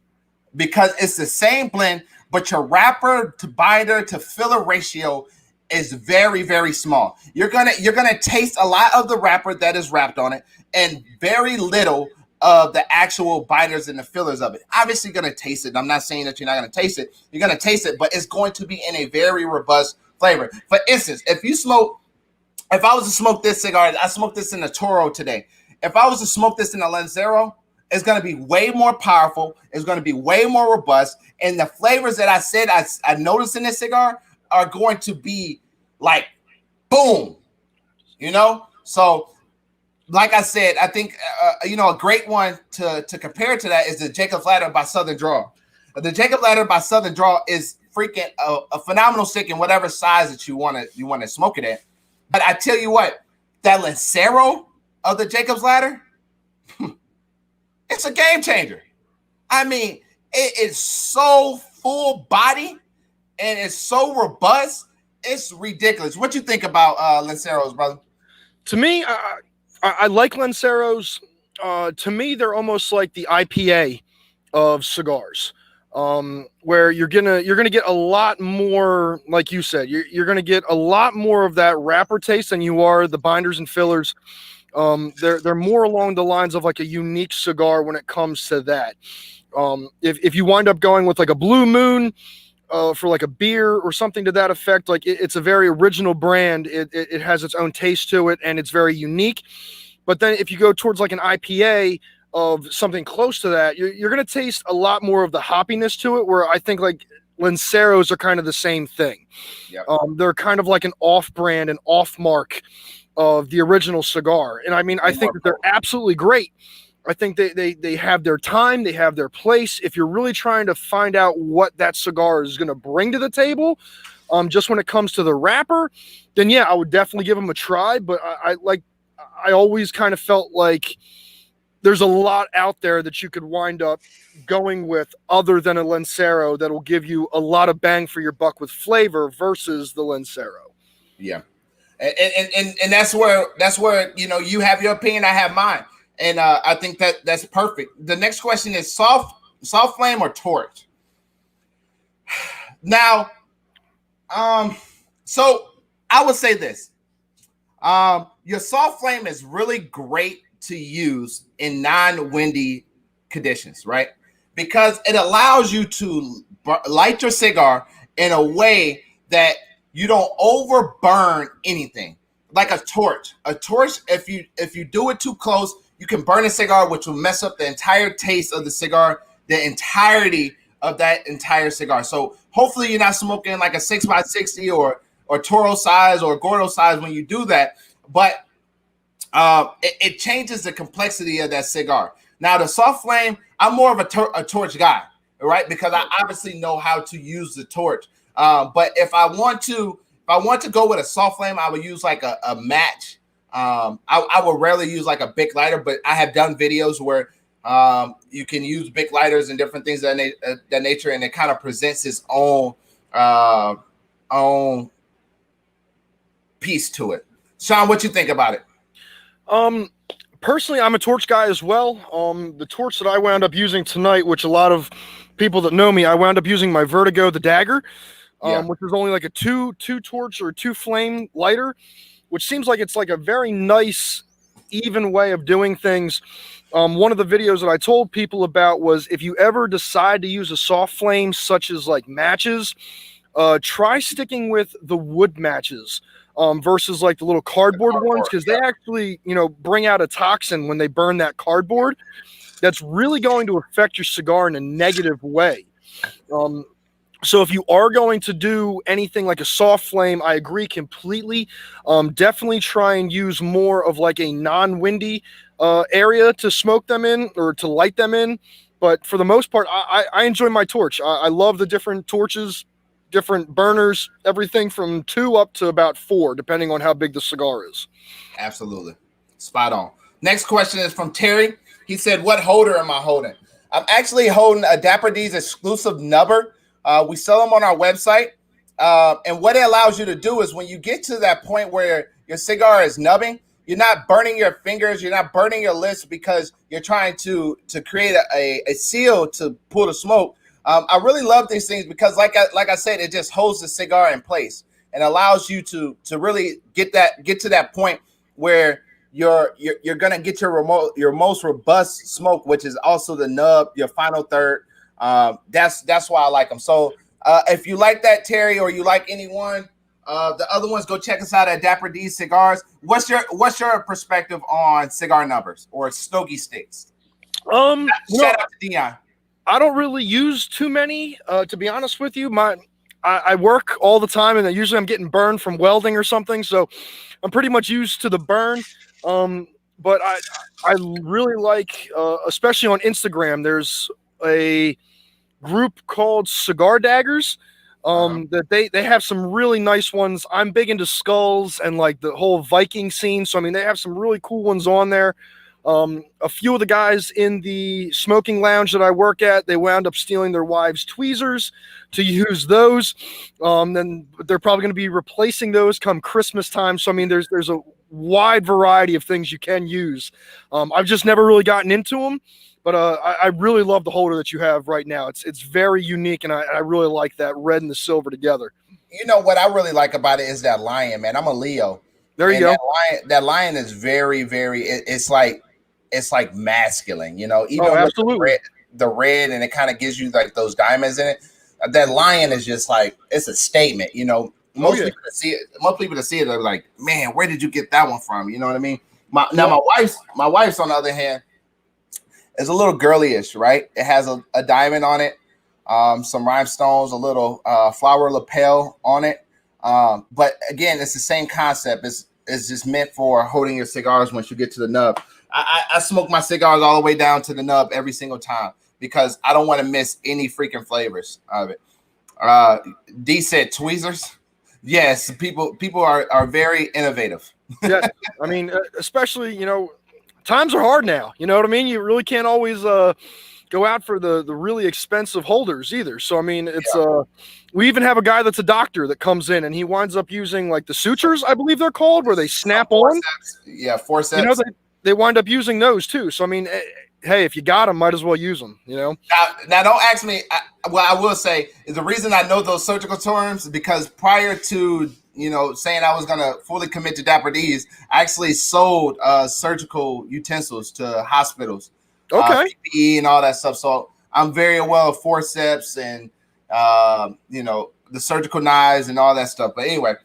Because it's the same blend, but your wrapper to binder to filler ratio is very, very small. You're gonna taste a lot of the wrapper that is wrapped on it and very little of the actual binders and the fillers of it. Obviously, you're gonna taste it. I'm not saying that you're not gonna taste it. You're gonna taste it, but it's going to be in a very robust flavor. For instance, if I was to smoke this cigar, I smoked this in a Toro today. If I was to smoke this in a Lancero, it's going to be way more powerful. It's going to be way more robust. And the flavors that I said I noticed in this cigar are going to be like, boom, you know? So, like I said, I think, a great one to compare to that is the Jacob Ladder by Southern Draw. The Jacob Ladder by Southern Draw is freaking a phenomenal stick in whatever size that you want to smoke it in. But I tell you what, that Lancero of the Jacob's Ladder, it's a game changer. I mean, it is so full body and it's so robust. It's ridiculous. What you think about Lanceros, brother? To me, I like Lanceros. To me, they're almost like the IPA of cigars, where you're gonna get a lot more, like you said, you're gonna get a lot more of that wrapper taste than you are the binders and fillers. They're more along the lines of like a unique cigar when it comes to that. If you wind up going with like a Blue Moon for like a beer or something to that effect, like it's a very original brand. It has its own taste to it and it's very unique. But then if you go towards like an IPA of something close to that, you're going to taste a lot more of the hoppiness to it, where I think like Lanceros are kind of the same thing. Yep. They're kind of like an off-brand and off-mark of the original cigar. And I mean, I think that they're absolutely great. I think they have their time, they have their place. If you're really trying to find out what that cigar is going to bring to the table, just when it comes to the wrapper, then yeah, I would definitely give them a try. But I always kind of felt like there's a lot out there that you could wind up going with other than a Lancero that will give you a lot of bang for your buck with flavor versus the Lancero. Yeah. And that's where you know, you have your opinion, I have mine. And I think that's perfect. The next question is soft flame or torch? Now, so I would say this. Your soft flame is really great to use in non-windy conditions, right? Because it allows you to light your cigar in a way that you don't overburn anything. Like a torch. A torch, if you do it too close, you can burn a cigar, which will mess up the entire taste of the cigar, the entirety of that entire cigar. So hopefully you're not smoking like a 6x60 or Toro size or Gordo size when you do that. But it changes the complexity of that cigar. Now, the soft flame, I'm more of a torch guy, right? Because I obviously know how to use the torch. But if I want to go with a soft flame, I would use like a match. I would rarely use like a Bic lighter, but I have done videos where you can use Bic lighters and different things of that nature, and it kind of presents its own piece to it. Shaun, what you think about it? Personally, I'm a torch guy as well. The torch that I wound up using tonight, which a lot of people that know me, I wound up using my Vertigo, the Dagger, which is only like a two torch or two flame lighter, which seems like it's like a very nice, even way of doing things. One of the videos that I told people about was if you ever decide to use a soft flame, such as like matches, try sticking with the wood matches. Versus like the little cardboard ones, because they actually, you know, bring out a toxin when they burn that cardboard that's really going to affect your cigar in a negative way. So if you are going to do anything like a soft flame, I agree completely. Definitely try and use more of like a non-windy area to smoke them in or to light them in. But for the most part, I enjoy my torch. I love the different torches, different burners, everything from 2 up to about 4, depending on how big the cigar is. Absolutely. Spot on. Next question is from Terry. He said, what holder am I holding? I'm actually holding a Dapper D's exclusive nubber. We sell them on our website. And what it allows you to do is when you get to that point where your cigar is nubbing, you're not burning your fingers, you're not burning your lips because you're trying to create a seal to pull the smoke. I really love these things because, like I said, it just holds the cigar in place and allows you to really get to that point where you're gonna get your most robust smoke, which is also the nub, your final third. That's why I like them. So if you like that, Terry, or you like anyone, the other ones, go check us out at Dapper D Cigars. What's your perspective on cigar numbers or stogie sticks? Shout out to Dion. I don't really use too many, to be honest with you. I work all the time, and usually I'm getting burned from welding or something, so I'm pretty much used to the burn. But I really like, especially on Instagram, there's a group called Cigar Daggers. That they have some really nice ones. I'm big into skulls and like the whole Viking scene. So I mean, they have some really cool ones on there. A few of the guys in the smoking lounge that I work at, they wound up stealing their wives' tweezers to use those. Then they're probably going to be replacing those come Christmas time. So I mean, there's a wide variety of things you can use. I've just never really gotten into them. But I really love the holder that you have right now. It's very unique, and I really like that red and the silver together. You know what I really like about it is that lion, man. I'm a Leo. There you go. That lion is very, very. It's like masculine. You know, even absolutely. with the red, and it kind of gives you like those diamonds in it. That lion is just like it's a statement. You know, most people that see it, they're like, man, where did you get that one from? You know what I mean? My wife's on the other hand. It's a little girlyish, right? It has a diamond on it, some rhinestones, a little flower lapel on it. But again, it's the same concept. It's just meant for holding your cigars once you get to the nub. I smoke my cigars all the way down to the nub every single time because I don't want to miss any freaking flavors of it. D said tweezers. Yes, people are very innovative. Yeah, I mean, especially, you know, times are hard now. You know what I mean? You really can't always go out for the really expensive holders either. So, I mean, it's we even have a guy that's a doctor that comes in and he winds up using like the sutures, I believe they're called, where they snap on. Yeah, forceps. You know, they wind up using those too. So, I mean, hey, if you got them, might as well use them, you know? Now don't ask me. What I will say is the reason I know those surgical terms is because prior to saying I was gonna fully commit to Dapper D's, I actually sold surgical utensils to hospitals, PPE and all that stuff. So I'm very aware of forceps and the surgical knives and all that stuff. But anyway,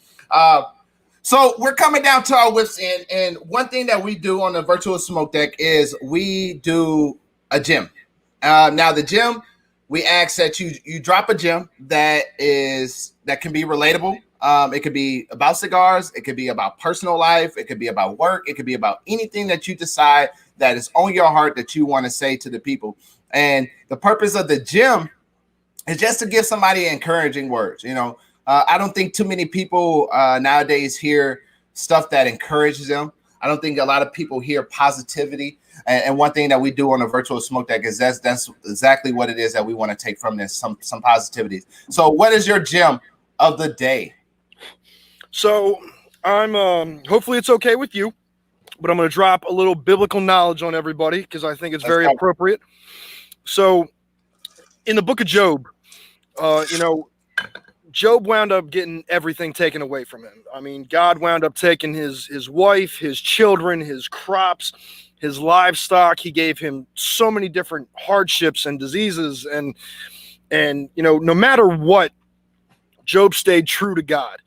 so we're coming down to our wits end, and one thing that we do on the virtual smoke deck is we do a gem. Now the gem, we ask that you drop a gem that can be relatable. It could be about cigars. It could be about personal life. It could be about work. It could be about anything that you decide that is on your heart that you want to say to the people. And the purpose of the gem is just to give somebody encouraging words. I don't think too many people nowadays hear stuff that encourages them. I don't think a lot of people hear positivity. And one thing that we do on a virtual smoke deck is that's exactly what it is that we want to take from this, some positivities. So what is your gem of the day? So I'm hopefully it's okay with you, but I'm going to drop a little biblical knowledge on everybody because I think it's very appropriate. So in the book of Job, Job wound up getting everything taken away from him. I mean, God wound up taking his wife, his children, his crops, his livestock. He gave him so many different hardships and diseases. And no matter what, Job stayed true to God.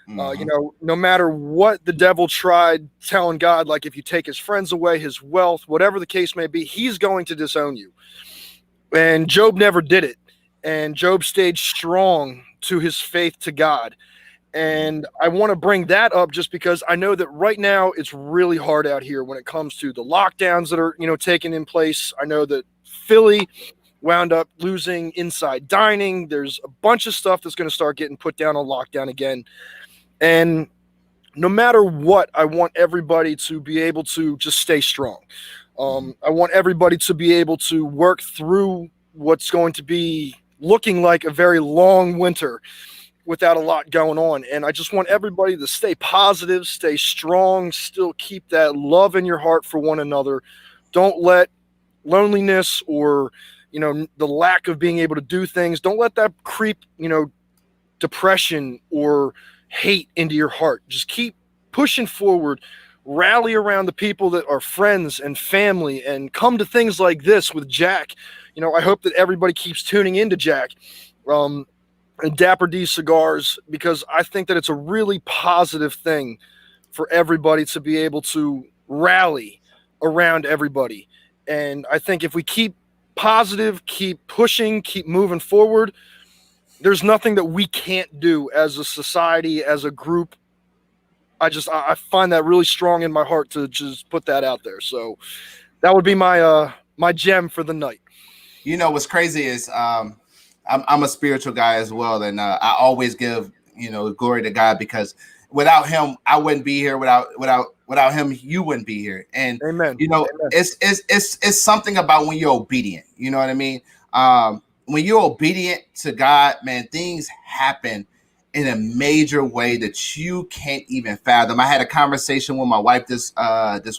No matter what the devil tried telling God, like if you take his friends away, his wealth, whatever the case may be, he's going to disown you. And Job never did it. And Job stayed strong to his faith to God. And I want to bring that up just because I know that right now it's really hard out here when it comes to the lockdowns that are, taking in place. I know that Philly wound up losing inside dining. There's a bunch of stuff that's going to start getting put down on lockdown again. And no matter what, I want everybody to be able to just stay strong. I want everybody to be able to work through what's going to be looking like a very long winter without a lot going on. And I just want everybody to stay positive, stay strong, still keep that love in your heart for one another. Don't let loneliness or, the lack of being able to do things, don't let that creep, depression or hate into your heart. Just keep pushing forward, rally around the people that are friends and family, and come to things like this with Jack. I hope that everybody keeps tuning into Jack and Dapper D Cigars, because I think that it's a really positive thing for everybody to be able to rally around everybody. And I think if we keep positive, keep pushing, keep moving forward, there's nothing that we can't do as a society, as a group. I find that really strong in my heart to just put that out there. So that would be my gem for the night. What's crazy is I'm a spiritual guy as well, and I always give glory to God, because without Him, I wouldn't be here. Without Him, you wouldn't be here. And Amen. Amen. it's something about when you're obedient. You know what I mean? When you're obedient to God, man, things happen in a major way that you can't even fathom. I had a conversation with my wife this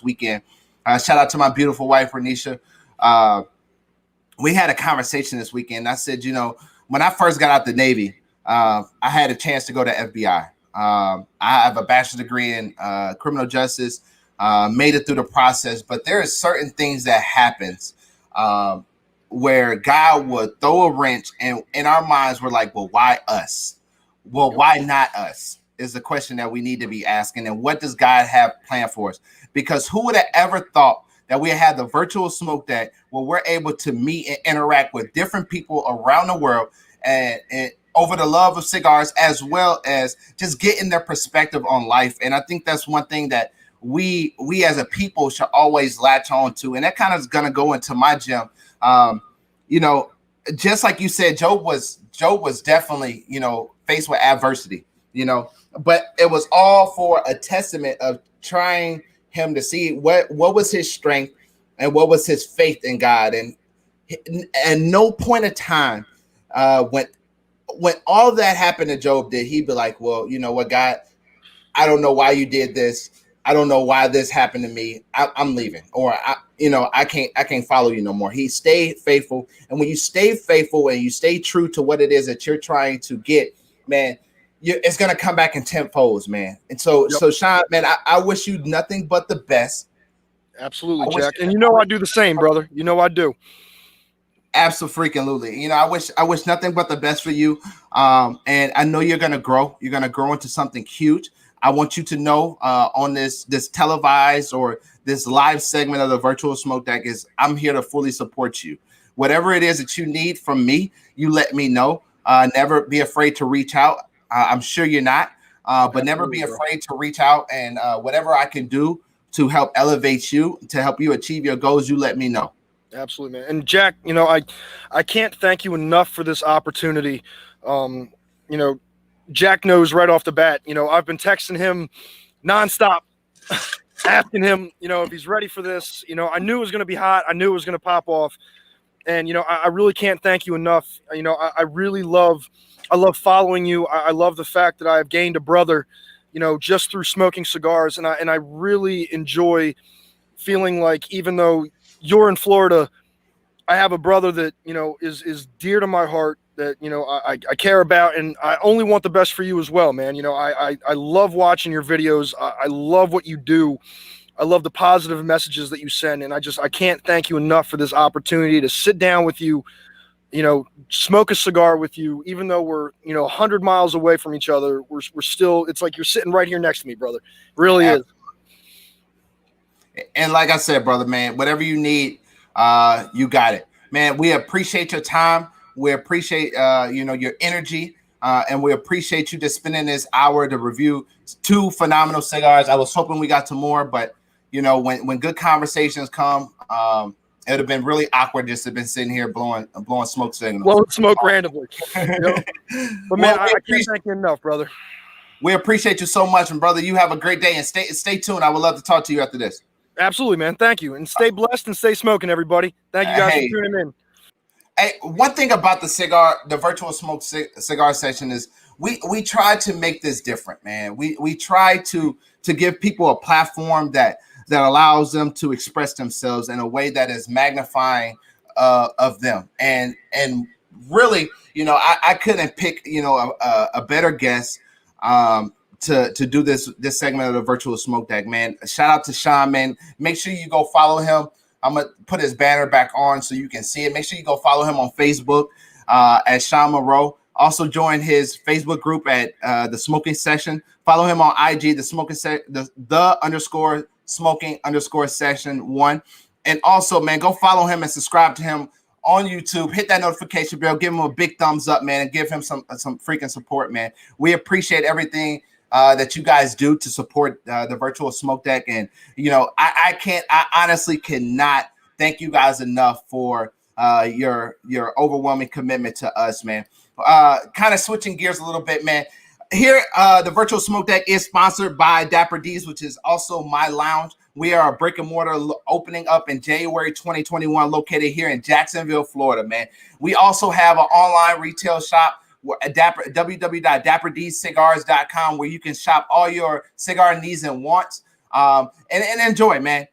weekend. Shout out to my beautiful wife, Renisha. We had a conversation this weekend. I said, when I first got out the Navy, I had a chance to go to FBI. I have a bachelor's degree in criminal justice, made it through the process, but there are certain things that happens where God would throw a wrench, and in our minds, we're like, well, why us? Well, why not us? Is the question that we need to be asking. And what does God have planned for us? Because who would have ever thought that we had the virtual smoke that where we're able to meet and interact with different people around the world and over the love of cigars, as well as just getting their perspective on life. And I think that's one thing that we as a people should always latch on to. And that kind of is going to go into my gem. Just like you said, Job was definitely, faced with adversity, but it was all for a testament of trying him to see what was his strength and what was his faith in God. And no point of time when all that happened to Job did he be like, well, you know what, God, I don't know why you did this. I don't know why this happened to me. I'm leaving, or I can't follow you no more. He stayed faithful. And when you stay faithful and you stay true to what it is that you're trying to get, man, it's going to come back in tenfolds, man. And so Shaun, man, I wish you nothing but the best. Absolutely, Jack. And I do the same, brother. I do. Absolutely. I wish nothing but the best for you. And I know you're going to grow. You're going to grow into something huge. I want you to know on this televised or this live segment of the Virtual Smoke Deck is I'm here to fully support you. Whatever it is that you need from me, you let me know. Never be afraid to reach out. I'm sure you're not, but never be afraid to reach out. And whatever I can do to help elevate you, to help you achieve your goals, you let me know. Absolutely, man. And Jack, I can't thank you enough for this opportunity. Jack knows right off the bat, I've been texting him nonstop, asking him, if he's ready for this. I knew it was going to be hot. I knew it was going to pop off. And, I really can't thank you enough. I really love following you. I love the fact that I have gained a brother, just through smoking cigars. And I really enjoy feeling like, even though you're in Florida, I have a brother that, is dear to my heart, that, I care about, and I only want the best for you as well, man. I love watching your videos. I love what you do. I love the positive messages that you send. And I can't thank you enough for this opportunity to sit down with you, smoke a cigar with you, even though we're, 100 miles away from each other. We're still, it's like you're sitting right here next to me, brother. It really is. And like I said, brother, man, whatever you need, you got it, man. We appreciate your time. We appreciate, your energy, and we appreciate you just spending this hour to review 2 phenomenal cigars. I was hoping we got to more, but when good conversations come, it would have been really awkward just to have been sitting here blowing smoke signals. Well, smoke randomly. But man, I can't thank you enough, brother. We appreciate you so much, and brother, you have a great day, and stay tuned. I would love to talk to you after this. Absolutely, man. Thank you. And stay blessed and stay smoking, everybody. Thank you guys for tuning in. Hey, one thing about the virtual smoke cigar session is we try to make this different, man. We try to give people a platform that allows them to express themselves in a way that is magnifying of them. And really, I couldn't pick, a better guest to do this segment of the Virtual Smoke Deck, man. Shout out to Shaun, man. Make sure you go follow him. I'm going to put his banner back on so you can see it. Make sure you go follow him on Facebook at Shaun Monroe. Also join his Facebook group at The Smoking Session. Follow him on IG, the_smoking_session1. And also, man, go follow him and subscribe to him on YouTube. Hit that notification bell. Give him a big thumbs up, man, and give him some freaking support, man. We appreciate everything that you guys do to support the Virtual Smoke Deck. And, I honestly cannot thank you guys enough for your overwhelming commitment to us, man. Kind of switching gears a little bit, man. Here, the virtual smoke deck is sponsored by Dapper D's, which is also my lounge. We are a brick and mortar opening up in January 2021, located here in Jacksonville, Florida, man. We also have an online retail shop at www.dapperdscigars.com, where you can shop all your cigar needs and wants, and enjoy, man.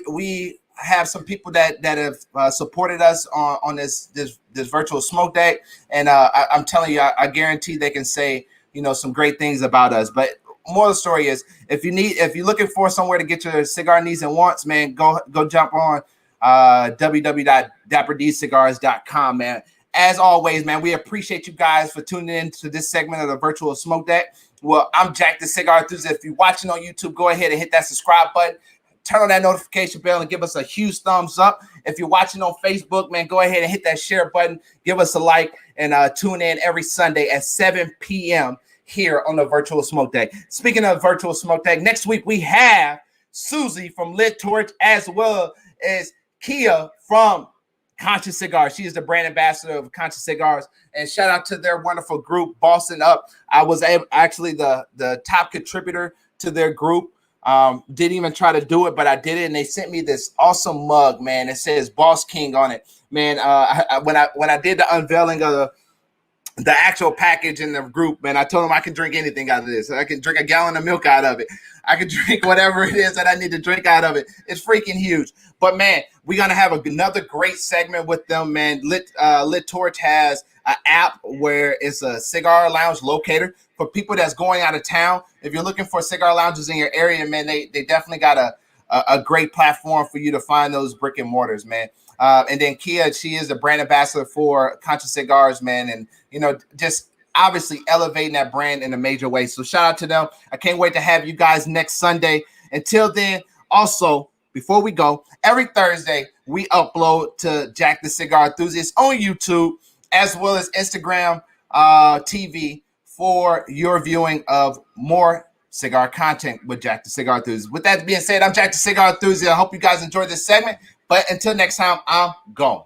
We have some people that have supported us on this virtual smoke deck, and I'm telling you, I guarantee they can say, you know, some great things about us. But more of the story is, if you're looking for somewhere to get your cigar needs and wants, man, go jump on www.dapperdscigars.com, man. As always, man, we appreciate you guys for tuning in to this segment of the virtual smoke deck. Well, I'm Jack the Cigar Enthusiast. If you're watching on YouTube, go ahead and hit that subscribe button, turn on that notification bell, and give us a huge thumbs up. If you're watching on Facebook, man, go ahead and hit that share button, give us a like, and tune in every Sunday at 7 p.m. here on the virtual smoke deck. Speaking of virtual smoke deck, next week we have Susie from Lit Torch, as well as Kia from Conscious Cigars. She is the brand ambassador of Conscious Cigars, and shout out to their wonderful group, Bossing Up. I was actually the top contributor to their group. Didn't even try to do it, but I did it, and they sent me this awesome mug, man. It says Boss King on it, man. When I did the unveiling of the actual package in the group, man, I told them I can drink anything out of this. I can drink a gallon of milk out of it. I can drink whatever it is that I need to drink out of it. It's freaking huge. But man, we're gonna have another great segment with them, man. Lit Torch has an app where it's a cigar lounge locator for people that's going out of town. If you're looking for cigar lounges in your area, man, they definitely got a great platform for you to find those brick and mortars, man. And then Kia, she is the brand ambassador for Conscious Cigars, man, and you know, just obviously elevating that brand in a major way. So shout out to them. I can't wait to have you guys next Sunday. Until then, also, before we go, every Thursday we upload to Jack the Cigar Enthusiast on YouTube, as well as Instagram TV, for your viewing of more cigar content with Jack the Cigar Enthusiast. With that being said, I'm Jack the Cigar Enthusiast. I hope you guys enjoyed this segment. But until next time, I'm gone.